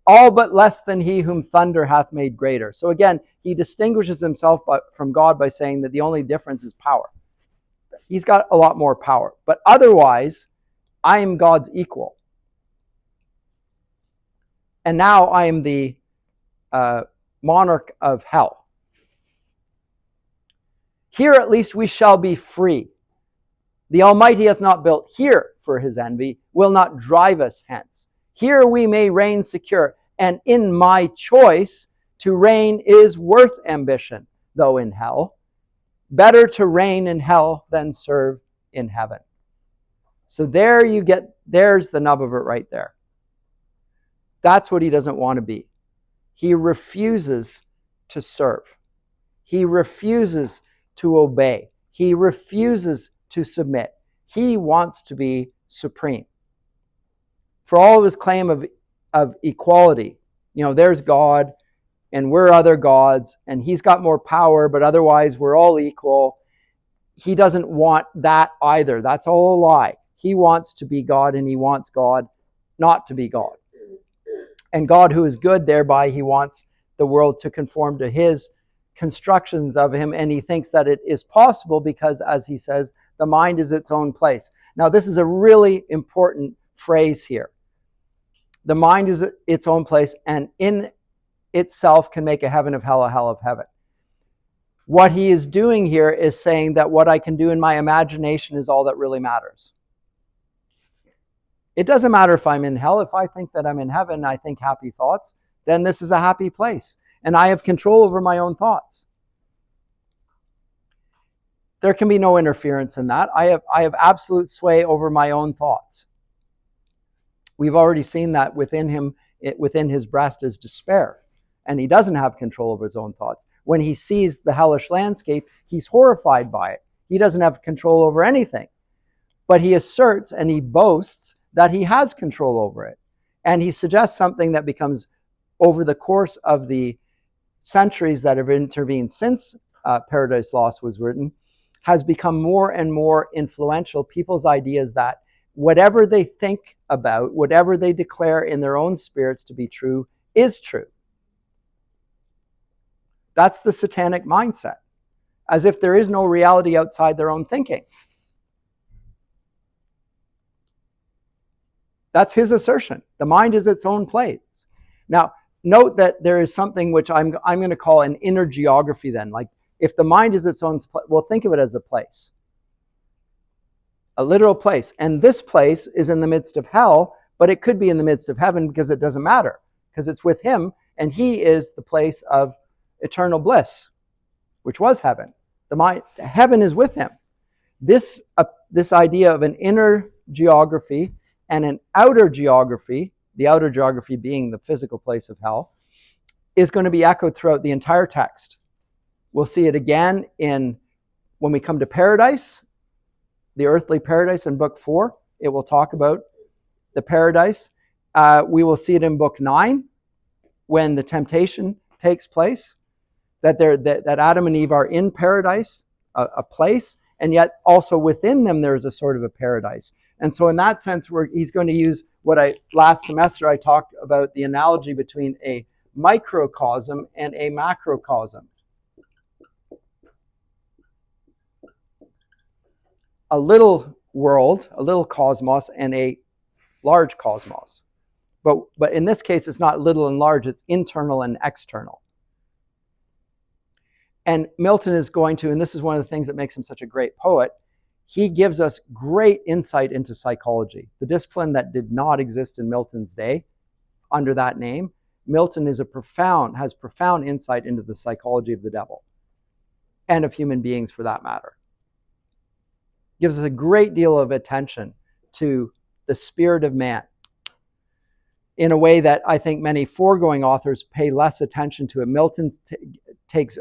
Speaker 1: all but less than he whom thunder hath made greater. So again, he distinguishes himself from God by saying that the only difference is power. He's got a lot more power. But otherwise, I am God's equal. And now I am the monarch of hell. Here at least we shall be free. The Almighty hath not built here for his envy, will not drive us hence. Here we may reign secure, and in my choice to reign is worth ambition, though in hell. Better to reign in hell than serve in heaven. So there's the nub of it right there. That's what he doesn't want to be. He refuses to serve. He refuses to obey. He refuses to submit. He wants to be supreme. For all of his claim of equality, there's God and we're other gods and he's got more power, but otherwise we're all equal. He doesn't want that either. That's all a lie. He wants to be God and he wants God not to be God. And God, who is good, thereby he wants the world to conform to his constructions of him, and he thinks that it is possible because, as he says, the mind is its own place. Now, this is a really important phrase here. The mind is its own place, and in itself can make a heaven of hell, a hell of heaven. What he is doing here is saying that what I can do in my imagination is all that really matters. It doesn't matter if I'm in hell. If I think that I'm in heaven, I think happy thoughts, then this is a happy place. And I have control over my own thoughts. There can be no interference in that. I have absolute sway over my own thoughts. We've already seen that within him, within his breast is despair. And he doesn't have control over his own thoughts. When he sees the hellish landscape, he's horrified by it. He doesn't have control over anything. But he asserts and he boasts that he has control over it. And he suggests something that becomes, over the course of the centuries that have intervened since Paradise Lost was written, has become more and more influential. People's ideas that whatever they think about, whatever they declare in their own spirits to be true, is true. That's the satanic mindset, as if there is no reality outside their own thinking. That's his assertion. The mind is its own place. Now, note that there is something which I'm going to call an inner geography then. Like, if the mind is its own place, well, think of it as a place. A literal place. And this place is in the midst of hell, but it could be in the midst of heaven because it doesn't matter. Because it's with him, and he is the place of eternal bliss, which was heaven. Heaven is with him. This idea of an inner geography and an outer geography, the outer geography being the physical place of hell, is going to be echoed throughout the entire text. We'll see it again when we come to paradise, the earthly paradise in book 4. It will talk about the paradise. We will see it in book 9 when the temptation takes place, that Adam and Eve are in paradise, a place, and yet also within them there is a sort of a paradise. And so in that sense, he's going to use last semester I talked about the analogy between a microcosm and a macrocosm. A little world, a little cosmos, and a large cosmos. But in this case, it's not little and large, it's internal and external. And Milton is going to, and this is one of the things that makes him such a great poet, he gives us great insight into psychology. The discipline that did not exist in Milton's day under that name. Milton has profound insight into the psychology of the devil and of human beings for that matter. Gives us a great deal of attention to the spirit of man in a way that I think many foregoing authors pay less attention to it. Milton takes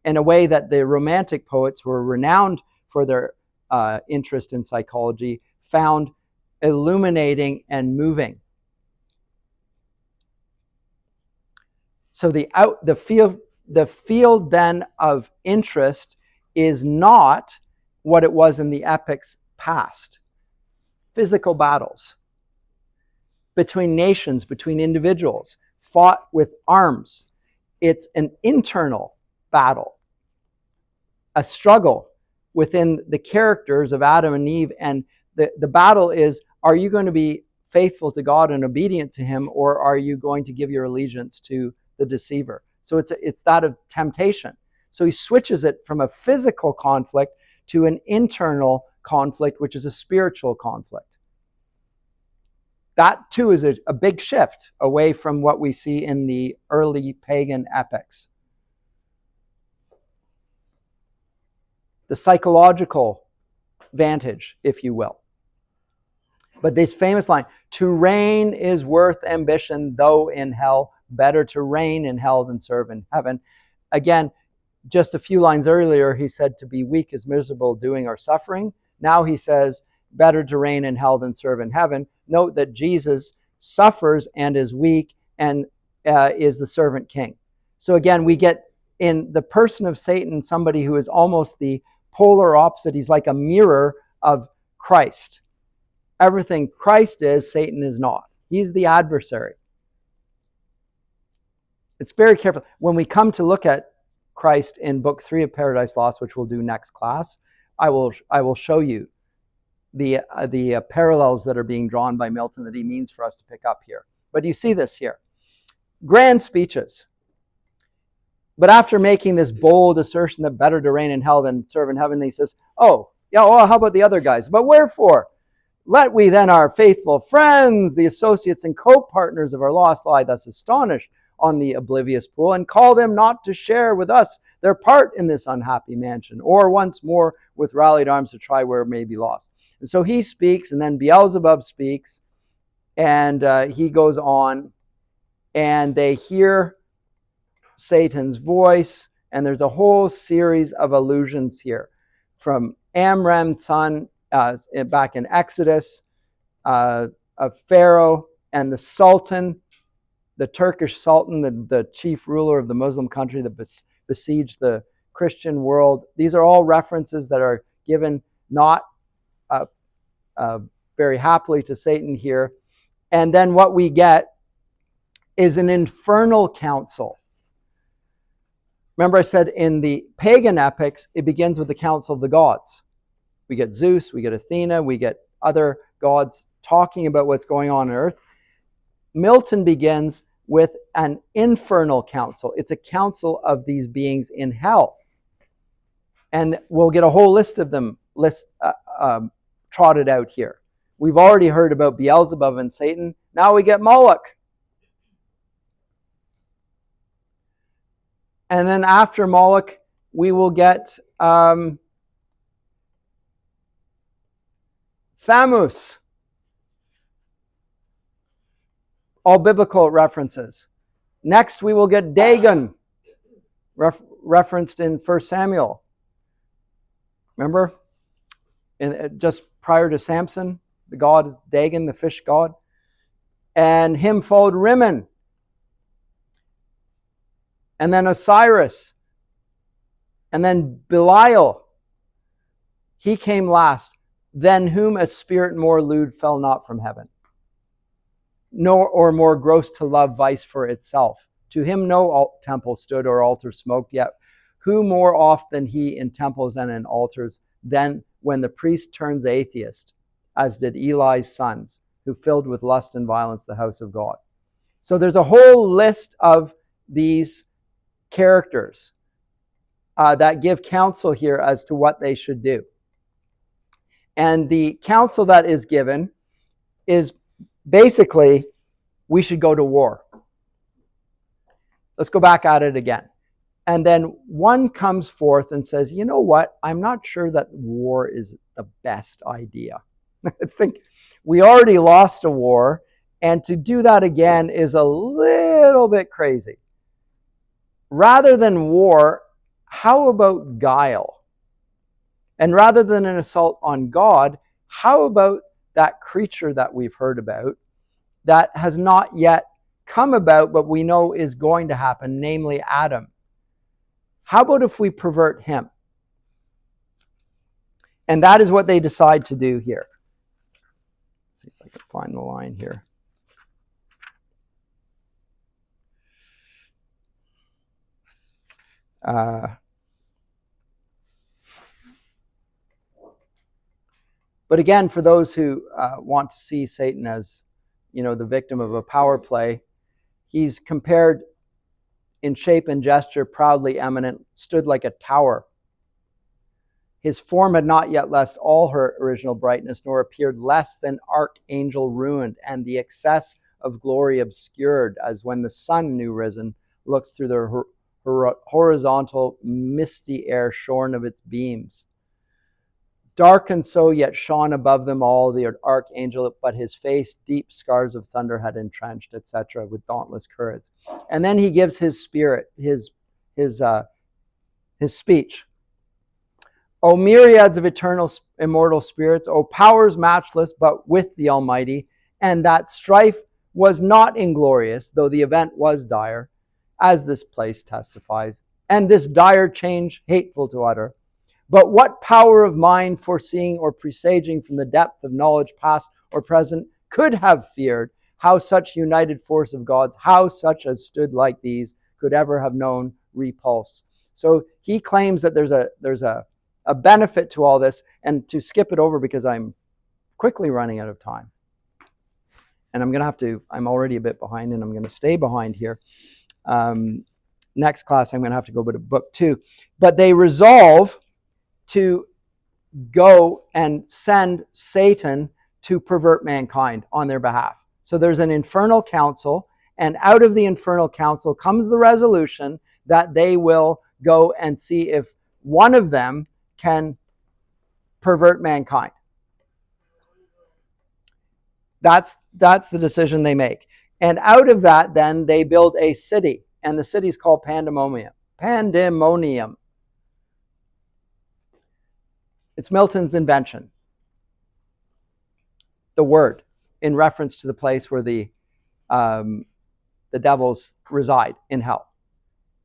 Speaker 1: in a way that the Romantic poets who were renowned for their interest in psychology found illuminating and moving. So the field then of interest is not what it was in the epics past. Physical battles between nations, between individuals, fought with arms. It's an internal battle, a struggle within the characters of Adam and Eve. And the battle is, are you going to be faithful to God and obedient to him, or are you going to give your allegiance to the deceiver? So it's that of temptation. So he switches it from a physical conflict to an internal conflict, which is a spiritual conflict. That too is a big shift away from what we see in the early pagan epics. The psychological vantage, if you will. But this famous line, to reign is worth ambition, though in hell. Better to reign in hell than serve in heaven. Again, just a few lines earlier, he said to be weak is miserable, doing or suffering. Now he says, better to reign in hell than serve in heaven. Note that Jesus suffers and is weak and is the servant king. So again, we get in the person of Satan somebody who is almost the polar opposite. He's like a mirror of Christ. Everything Christ is, Satan is not. He's the adversary. It's very careful. When we come to look at Christ in Book 3 of Paradise Lost, which we'll do next class, I will show you the parallels that are being drawn by Milton that he means for us to pick up here. But you see this here. Grand speeches. But after making this bold assertion that better to reign in hell than serve in heaven, he says, oh, yeah, well, how about the other guys? But wherefore? Let we then our faithful friends, the associates and co-partners of our lost lie thus astonish on the oblivious pool, and call them not to share with us their part in this unhappy mansion, or once more with rallied arms to try where it may be lost. And so he speaks, and then Beelzebub speaks, and he goes on, and they hear Satan's voice, and there's a whole series of allusions here, from Amram's son, back in Exodus, of Pharaoh and the Sultan, the Turkish Sultan, the chief ruler of the Muslim country that besieged the Christian world. These are all references that are given not very happily to Satan here. And then what we get is an infernal council. Remember I said in the pagan epics, it begins with the council of the gods. We get Zeus, we get Athena, we get other gods talking about what's going on earth. Milton begins with an infernal council. It's a council of these beings in hell. And we'll get a whole list of them trotted out here. We've already heard about Beelzebub and Satan. Now we get Moloch. And then after Moloch, we will get Thamus. All biblical references. Next, we will get Dagon, referenced in 1 Samuel. Remember? Just prior to Samson, the god is Dagon, the fish god. And him followed Rimmon. And then Osiris. And then Belial. He came last. Than whom a spirit more lewd fell not from heaven, nor or more gross to love vice for itself. To him no temple stood or altar smoked, yet who more oft than he in temples and in altars, than when the priest turns atheist, as did Eli's sons, who filled with lust and violence the house of God. So there's a whole list of these characters that give counsel here as to what they should do. And the counsel that is given is basically, we should go to war. Let's go back at it again. And then one comes forth and says, you know what? I'm not sure that war is the best idea. I think we already lost a war, and to do that again is a little bit crazy. Rather than war, how about guile? And rather than an assault on God, how about that creature that we've heard about that has not yet come about, but we know is going to happen, namely Adam? How about if we pervert him? And that is what they decide to do here. Let's see if I can find the line here. But again, for those who want to see Satan as, the victim of a power play, he's compared in shape and gesture, proudly eminent, stood like a tower. His form had not yet lost all her original brightness, nor appeared less than archangel ruined, and the excess of glory obscured, as when the sun, new risen, looks through the horizontal misty air shorn of its beams. Dark and so, yet shone above them all the archangel, but his face deep scars of thunder had entrenched, etc., with dauntless courage. And then he gives his spirit, his speech. O myriads of eternal, immortal spirits, O powers matchless, but with the Almighty, and that strife was not inglorious, though the event was dire, as this place testifies, and this dire change hateful to utter. But what power of mind, foreseeing or presaging from the depth of knowledge past or present, could have feared how such united force of gods, how such as stood like these, could ever have known repulse? So he claims that there's a benefit to all this, and to skip it over because I'm quickly running out of time. And I'm already a bit behind, and I'm going to stay behind here. Next class, I'm going to have to go to book 2. But they resolve to go and send Satan to pervert mankind on their behalf. So there's an infernal council, and out of the infernal council comes the resolution that they will go and see if one of them can pervert mankind. That's the decision they make. And out of that, then, they build a city, and the city is called Pandemonium. Pandemonium. It's Milton's invention. The word, in reference to the place where the devils reside in hell.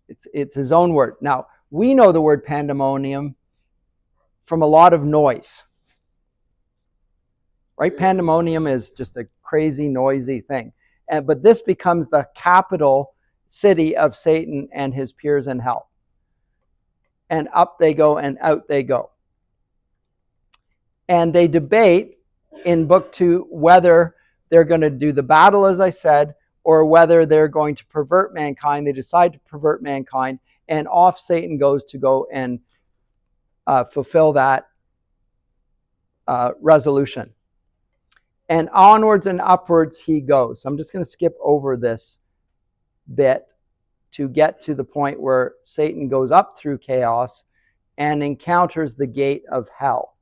Speaker 1: It's his own word. Now, we know the word pandemonium from a lot of noise. Right? Pandemonium is just a crazy, noisy thing. But this becomes the capital city of Satan and his peers in hell. And up they go and out they go. And they debate in book 2 whether they're going to do the battle, as I said, or whether they're going to pervert mankind. They decide to pervert mankind, and off Satan goes to go and fulfill that resolution. And onwards and upwards he goes. So I'm just going to skip over this bit to get to the point where Satan goes up through chaos and encounters the gate of hell.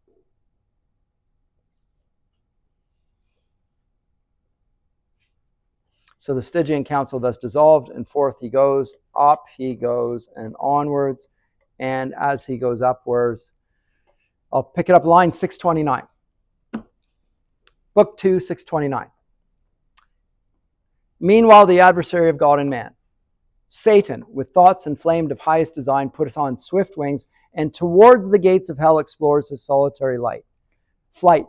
Speaker 1: So the Stygian council thus dissolved, and forth he goes, up he goes, and onwards. And as he goes upwards, I'll pick it up line 629. Book 2, 629. Meanwhile, the adversary of God and man, Satan, with thoughts inflamed of highest design, putteth on swift wings, and towards the gates of hell explores his solitary flight.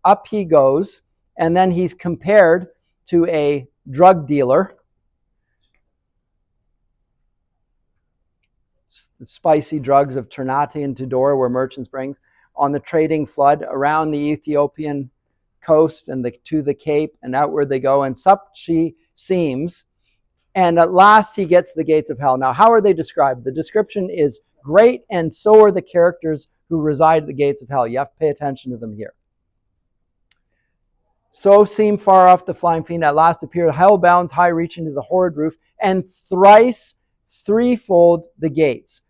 Speaker 1: Up he goes, and then he's compared to a drug dealer. The spicy drugs of Ternate and Tidore, where merchants brings, on the trading flood around the Ethiopian coast and to the Cape, and outward they go, and such he seems. And at last he gets to the gates of hell. Now, how are they described? The description is great, and so are the characters who reside at the gates of hell. You have to pay attention to them here. So seem far off the flying fiend, at last appeared hell bounds high reaching to the horrid roof, and threefold the gates.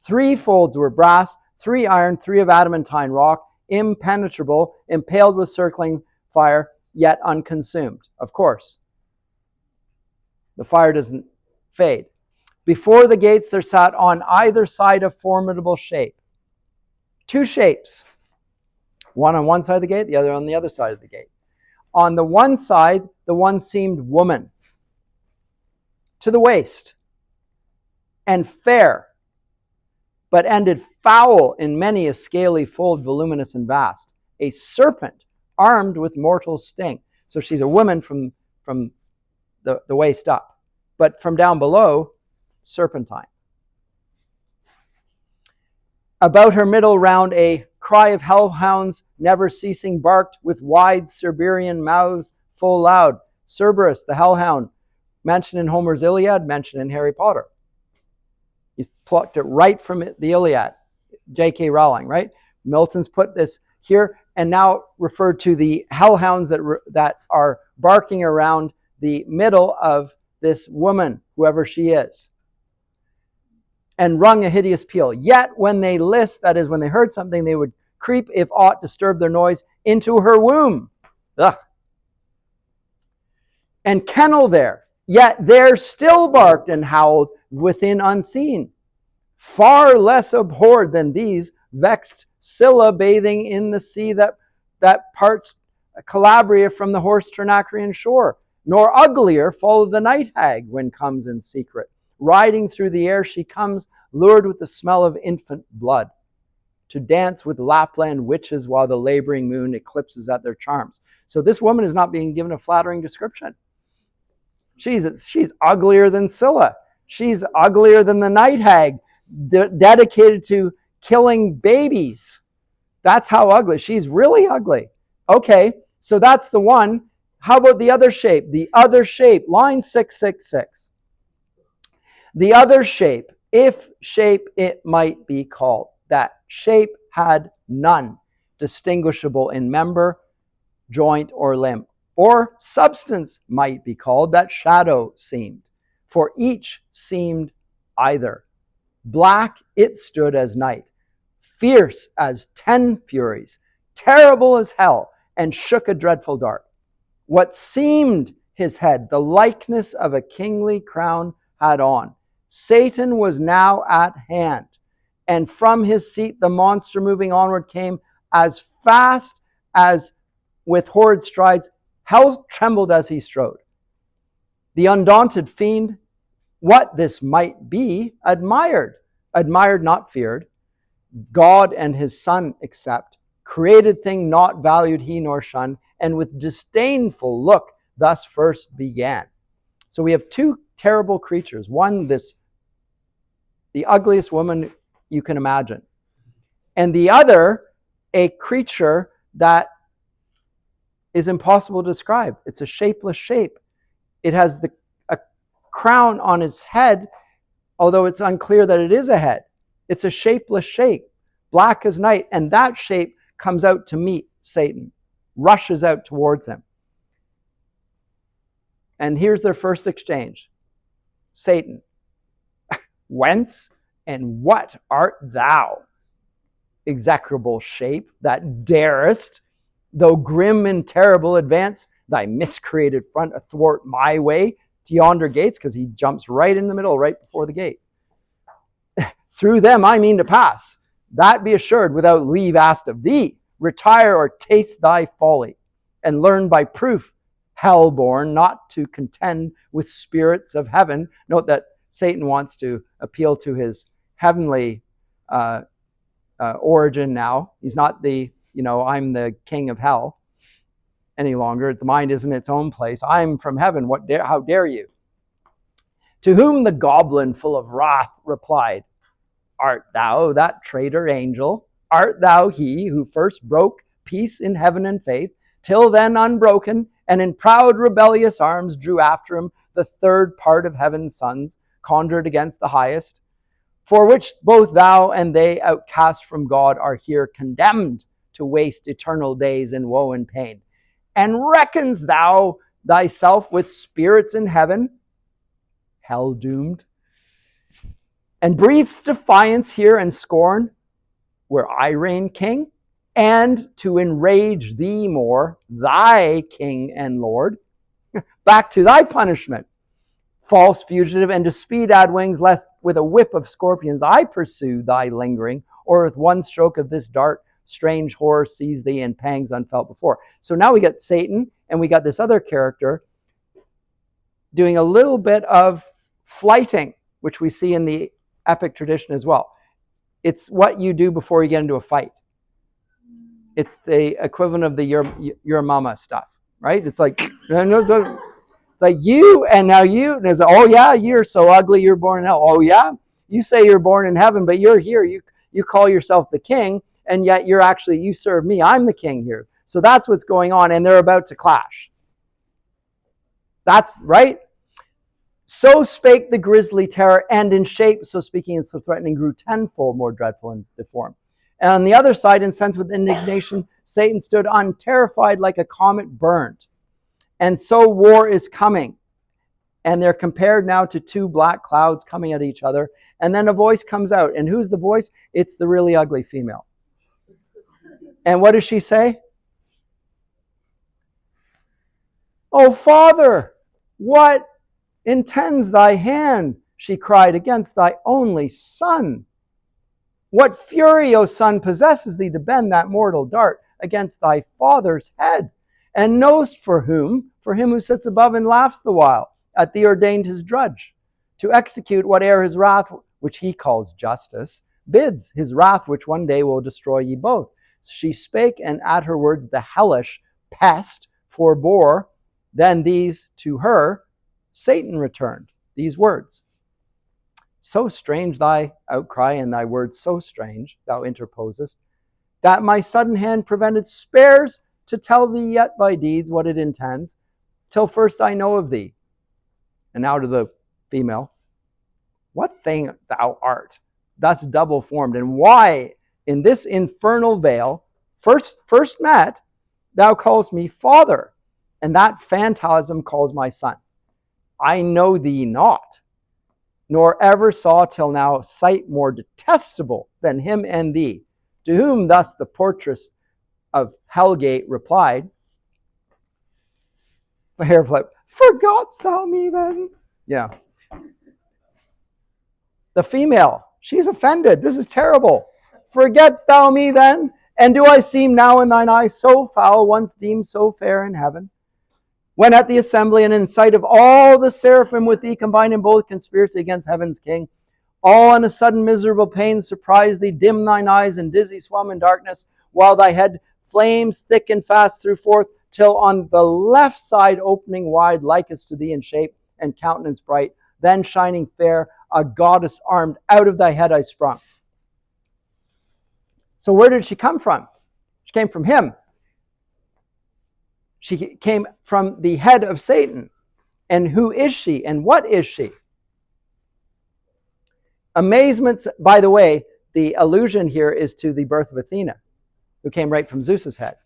Speaker 1: 3 folds were brass, 3 iron, 3 of adamantine rock, impenetrable, impaled with circling fire, yet unconsumed. Of course, the fire doesn't fade. Before the gates there sat on either side a formidable shape. 2 shapes. One on one side of the gate, the other on the other side of the gate. On the one side, the one seemed woman, to the waist, and fair, but ended foul in many a scaly fold, voluminous and vast. A serpent armed with mortal sting. So she's a woman from the waist up, but from down below, serpentine. About her middle round a cry of hellhounds never ceasing barked, with wide Cerberean mouths full loud. Cerberus, the hellhound, mentioned in Homer's Iliad, mentioned in Harry Potter. He's plucked it right from the Iliad. J.K. Rowling, right? Milton's put this here and now referred to the hellhounds that are barking around the middle of this woman, whoever she is, and rung a hideous peal. Yet when they list, that is, when they heard something, they would creep, if aught disturbed their noise, into her womb. Ugh. And kennel there. Yet there still barked and howled within unseen. Far less abhorred than these, vexed Scylla bathing in the sea that parts Calabria from the horse Trinacrian shore. Nor uglier followed the night hag when comes in secret. Riding through the air she comes, lured with the smell of infant blood, to dance with Lapland witches while the laboring moon eclipses at their charms. So this woman is not being given a flattering description. She's uglier than Scylla. She's uglier than the night hag, dedicated to killing babies. That's how ugly. She's really ugly. Okay, so that's the one. How about the other shape? The other shape, line 666. The other shape, if shape it might be called, that shape had none distinguishable in member, joint, or limb. Or substance might be called, that shadow seemed. For each seemed either. Black it stood as night, fierce as 10 furies, terrible as hell, and shook a dreadful dart. What seemed his head, the likeness of a kingly crown had on. Satan was now at hand, and from his seat the monster moving onward came as fast as with horrid strides. Hell trembled as he strode. The undaunted fiend, what this might be, admired, not feared, God and his Son except, created thing not valued he nor shunned, and with disdainful look thus first began. So we have two terrible creatures. One, the ugliest woman you can imagine. And the other, a creature that is impossible to describe. It's a shapeless shape. It has a crown on its head, although it's unclear that it is a head. It's a shapeless shape, black as night, and that shape comes out to meet Satan, rushes out towards him. And here's their first exchange. Satan, whence and what art thou, execrable shape, that darest, though grim and terrible, advance thy miscreated front athwart my way to yonder gates? Because he jumps right in the middle, right before the gate. Through them I mean to pass. That be assured, without leave asked of thee. Retire or taste thy folly, and learn by proof, hell-born, not to contend with spirits of heaven. Note that Satan wants to appeal to his heavenly origin now. He's not I'm the king of hell any longer. The mind is in its own place. I'm from heaven. How dare you? To whom the goblin, full of wrath, replied, Art thou that traitor angel? Art thou he who first broke peace in heaven and faith, till then unbroken, and in proud rebellious arms drew after him the third part of heaven's sons, conjured against the highest? For which both thou and they, outcast from God, are here condemned to waste eternal days in woe and pain. And reckons thou thyself with spirits in heaven, hell doomed, and breathes defiance here and scorn where I reign king, and to enrage thee more, thy king and lord, back to thy punishment, false fugitive, and to speed add wings, lest with a whip of scorpions I pursue thy lingering, or with one stroke of this dart strange horror seize thee and pangs unfelt before. So now we got Satan, and we got this other character doing a little bit of flighting, which we see in the epic tradition as well. It's what you do before you get into a fight. It's the equivalent of the your mama stuff, right? It's like, like you, and now you, and it's like, oh yeah, you're so ugly, you're born in hell. Oh yeah, you say you're born in heaven, but you're here. You call yourself the king, and yet you serve me. I'm the king here. So that's what's going on, and they're about to clash. That's right. So spake the grisly terror, and in shape, so speaking and so threatening, grew tenfold more dreadful and deformed. And on the other side, incensed with indignation, Satan stood unterrified like a comet burned. And so war is coming. And they're compared now to two black clouds coming at each other. And then a voice comes out. And who's the voice? It's the really ugly female. And what does she say? "Oh, Father, what intends thy hand," she cried, "against thy only Son? What fury, O Son, possesses thee to bend that mortal dart against thy Father's head? And knowst for whom? For him who sits above and laughs the while at thee ordained his drudge, to execute whate'er his wrath, which he calls justice, bids, his wrath which one day will destroy ye both." She spake, and at her words the hellish pest forbore. Then these to her Satan returned, these words: "So strange thy outcry, and thy words so strange, thou interposest, that my sudden hand prevented spares to tell thee yet by deeds what it intends, till first I know of thee." And now to the female: "What thing thou art, thus double formed, and why in this infernal veil, first met, thou callest me Father, and that phantasm calls my Son? I know thee not, nor ever saw till now sight more detestable than him and thee." To whom thus the portress of Hellgate replied, hair flip, "Forgotst thou me then?" Yeah. The female, she's offended. This is terrible. "Forgetst thou me then? And do I seem now in thine eyes so foul, once deemed so fair in heaven? When at the assembly and in sight of all the seraphim with thee combined in bold conspiracy against heaven's king, all on a sudden miserable pain surprise thee, dim thine eyes and dizzy swum in darkness, while thy head flames thick and fast through forth, till on the left side opening wide, likest to thee in shape and countenance bright, then shining fair, a goddess armed, out of thy head I sprung." So where did she come from? She came from him. She came from the head of Satan. And who is she? And what is she? Amazement, by the way, the allusion here is to the birth of Athena, who came right from Zeus's head.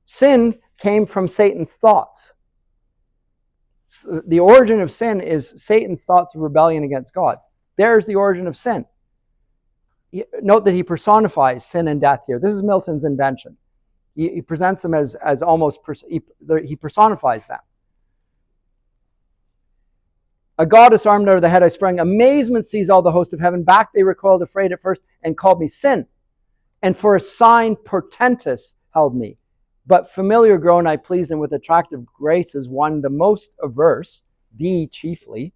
Speaker 1: Sin came from Satan's thoughts. The origin of sin is Satan's thoughts of rebellion against God. There's the origin of sin. Note that he personifies sin and death here. This is Milton's invention. He presents them as almost, he personifies them. "A goddess armed out of the head I sprang. Amazement seized all the host of heaven. Back they recoiled afraid at first, and called me sin. And for a sign portentous held me. But familiar grown I pleased, and with attractive graces won the most averse, thee chiefly,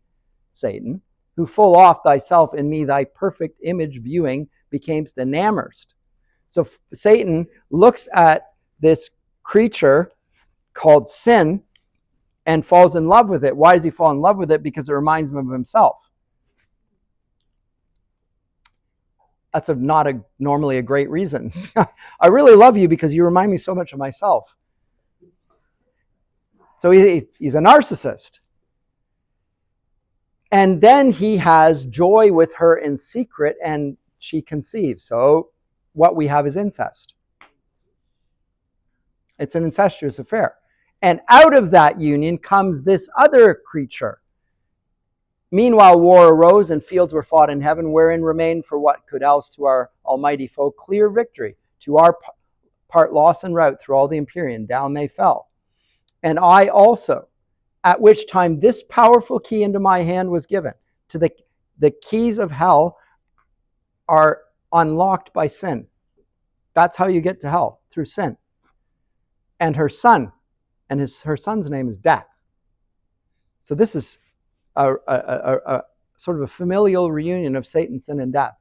Speaker 1: Satan, who full oft thyself in me thy perfect image viewing becamest enamored." So Satan looks at this creature called sin and falls in love with it. Why does he fall in love with it? Because it reminds him of himself. That's not normally a great reason. I really love you because you remind me so much of myself. So he's a narcissist. And then he has joy with her in secret, and she conceives. So what we have is incest. It's an incestuous affair. And out of that union comes this other creature. Meanwhile, war arose, and fields were fought in heaven, wherein remained for what could else to our almighty foe clear victory. To our part loss and rout through all the Empyrean, down they fell. And I also, at which time this powerful key into my hand was given. To the keys of hell are unlocked by sin. That's how you get to hell, through sin. And her son, and her son's name is Death. So this is a sort of a familial reunion of Satan, sin, and death.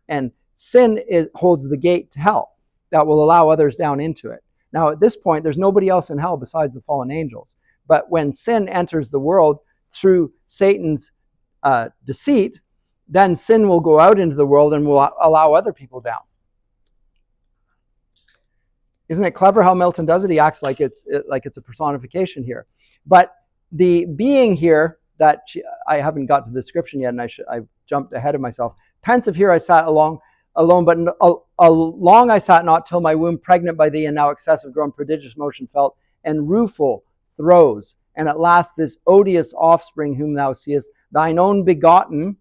Speaker 1: And sin holds the gate to hell that will allow others down into it. Now, at this point, there's nobody else in hell besides the fallen angels. But when sin enters the world through Satan's deceit, then sin will go out into the world and will allow other people down. Isn't it clever how Milton does it? He acts like it's a personification here. But the being here that I haven't got to the description yet, and I've jumped ahead of myself. Pensive here I sat alone, but long I sat not till my womb pregnant by thee, and now excessive grown, prodigious motion felt, and rueful throes. And at last this odious offspring whom thou seest, thine own begotten.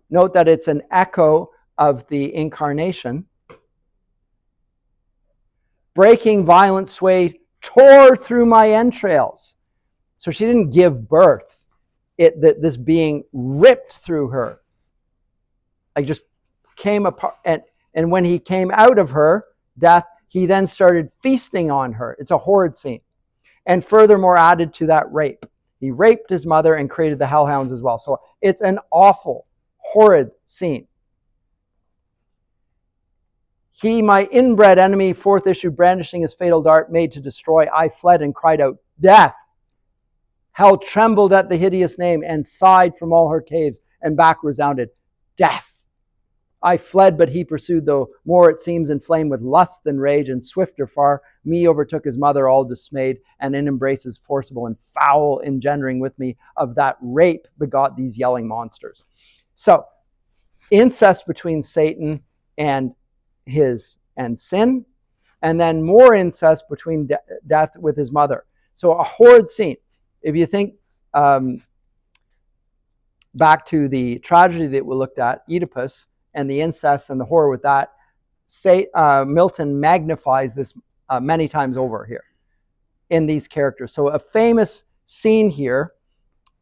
Speaker 1: Note that it's an echo of the incarnation. Breaking violent sway, tore through my entrails. So she didn't give birth. This being ripped through her. Like just came apart. And when he came out of her, death, he then started feasting on her. It's a horrid scene. And furthermore added to that rape. He raped his mother and created the hellhounds as well. So it's an awful, horrid scene. He, my inbred enemy, forth issued, brandishing his fatal dart, made to destroy. I fled and cried out, death. Hell trembled at the hideous name and sighed from all her caves, and back resounded, death. I fled, but he pursued, though more it seems inflamed with lust than rage, and swifter far, me overtook his mother all dismayed, and in embraces forcible and foul engendering with me of that rape begot these yelling monsters. So, incest between Satan and sin, and then more incest between death with his mother. So a horrid scene. If you think back to the tragedy that we looked at, Oedipus, and the incest and the horror with that, Milton magnifies this many times over here in these characters. So a famous scene here,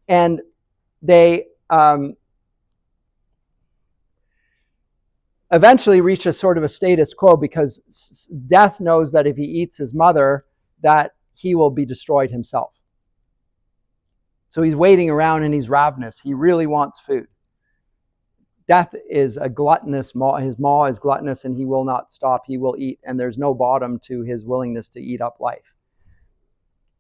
Speaker 1: and they eventually reach a sort of a status quo because death knows that if he eats his mother, that he will be destroyed himself. So he's waiting around and he's ravenous. He really wants food. Death is a gluttonous maw. His maw is gluttonous and he will not stop. He will eat, and there's no bottom to his willingness to eat up life.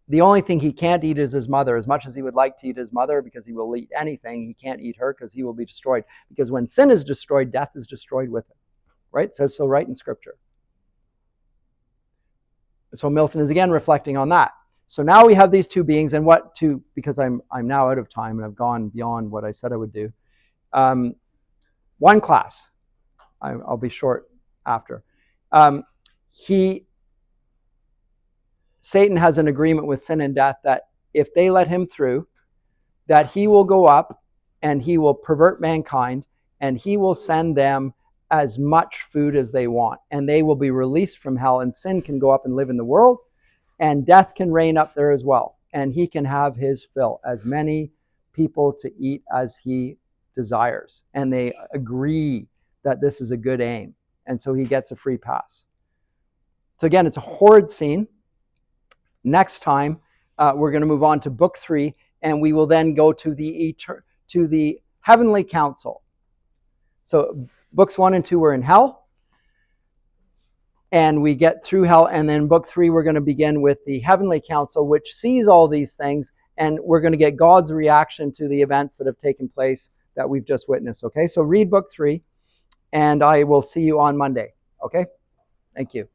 Speaker 1: The only thing he can't eat is his mother. As much as he would like to eat his mother, because he will eat anything, he can't eat her because he will be destroyed. Because when sin is destroyed, death is destroyed with it. Right? It says so right in Scripture. So Milton is again reflecting on that. So now we have these two beings, and because I'm now out of time and I've gone beyond what I said I would do. One class. I'll be short after. Satan has an agreement with sin and death that if they let him through, that he will go up and he will pervert mankind and he will send them as much food as they want, and they will be released from hell, and sin can go up and live in the world, and death can reign up there as well, and he can have his fill, as many people to eat as he desires. And they agree that this is a good aim, and so he gets a free pass. So again, it's a horrid scene. Next time, we're going to move on to book 3, and we will then go to the heavenly council. So books 1 and 2 were in hell, and we get through hell, and then book 3 we're going to begin with the heavenly council, which sees all these things, and we're going to get God's reaction to the events that have taken place that we've just witnessed. Okay, so read book 3, and I will see you on Monday. Okay, thank you.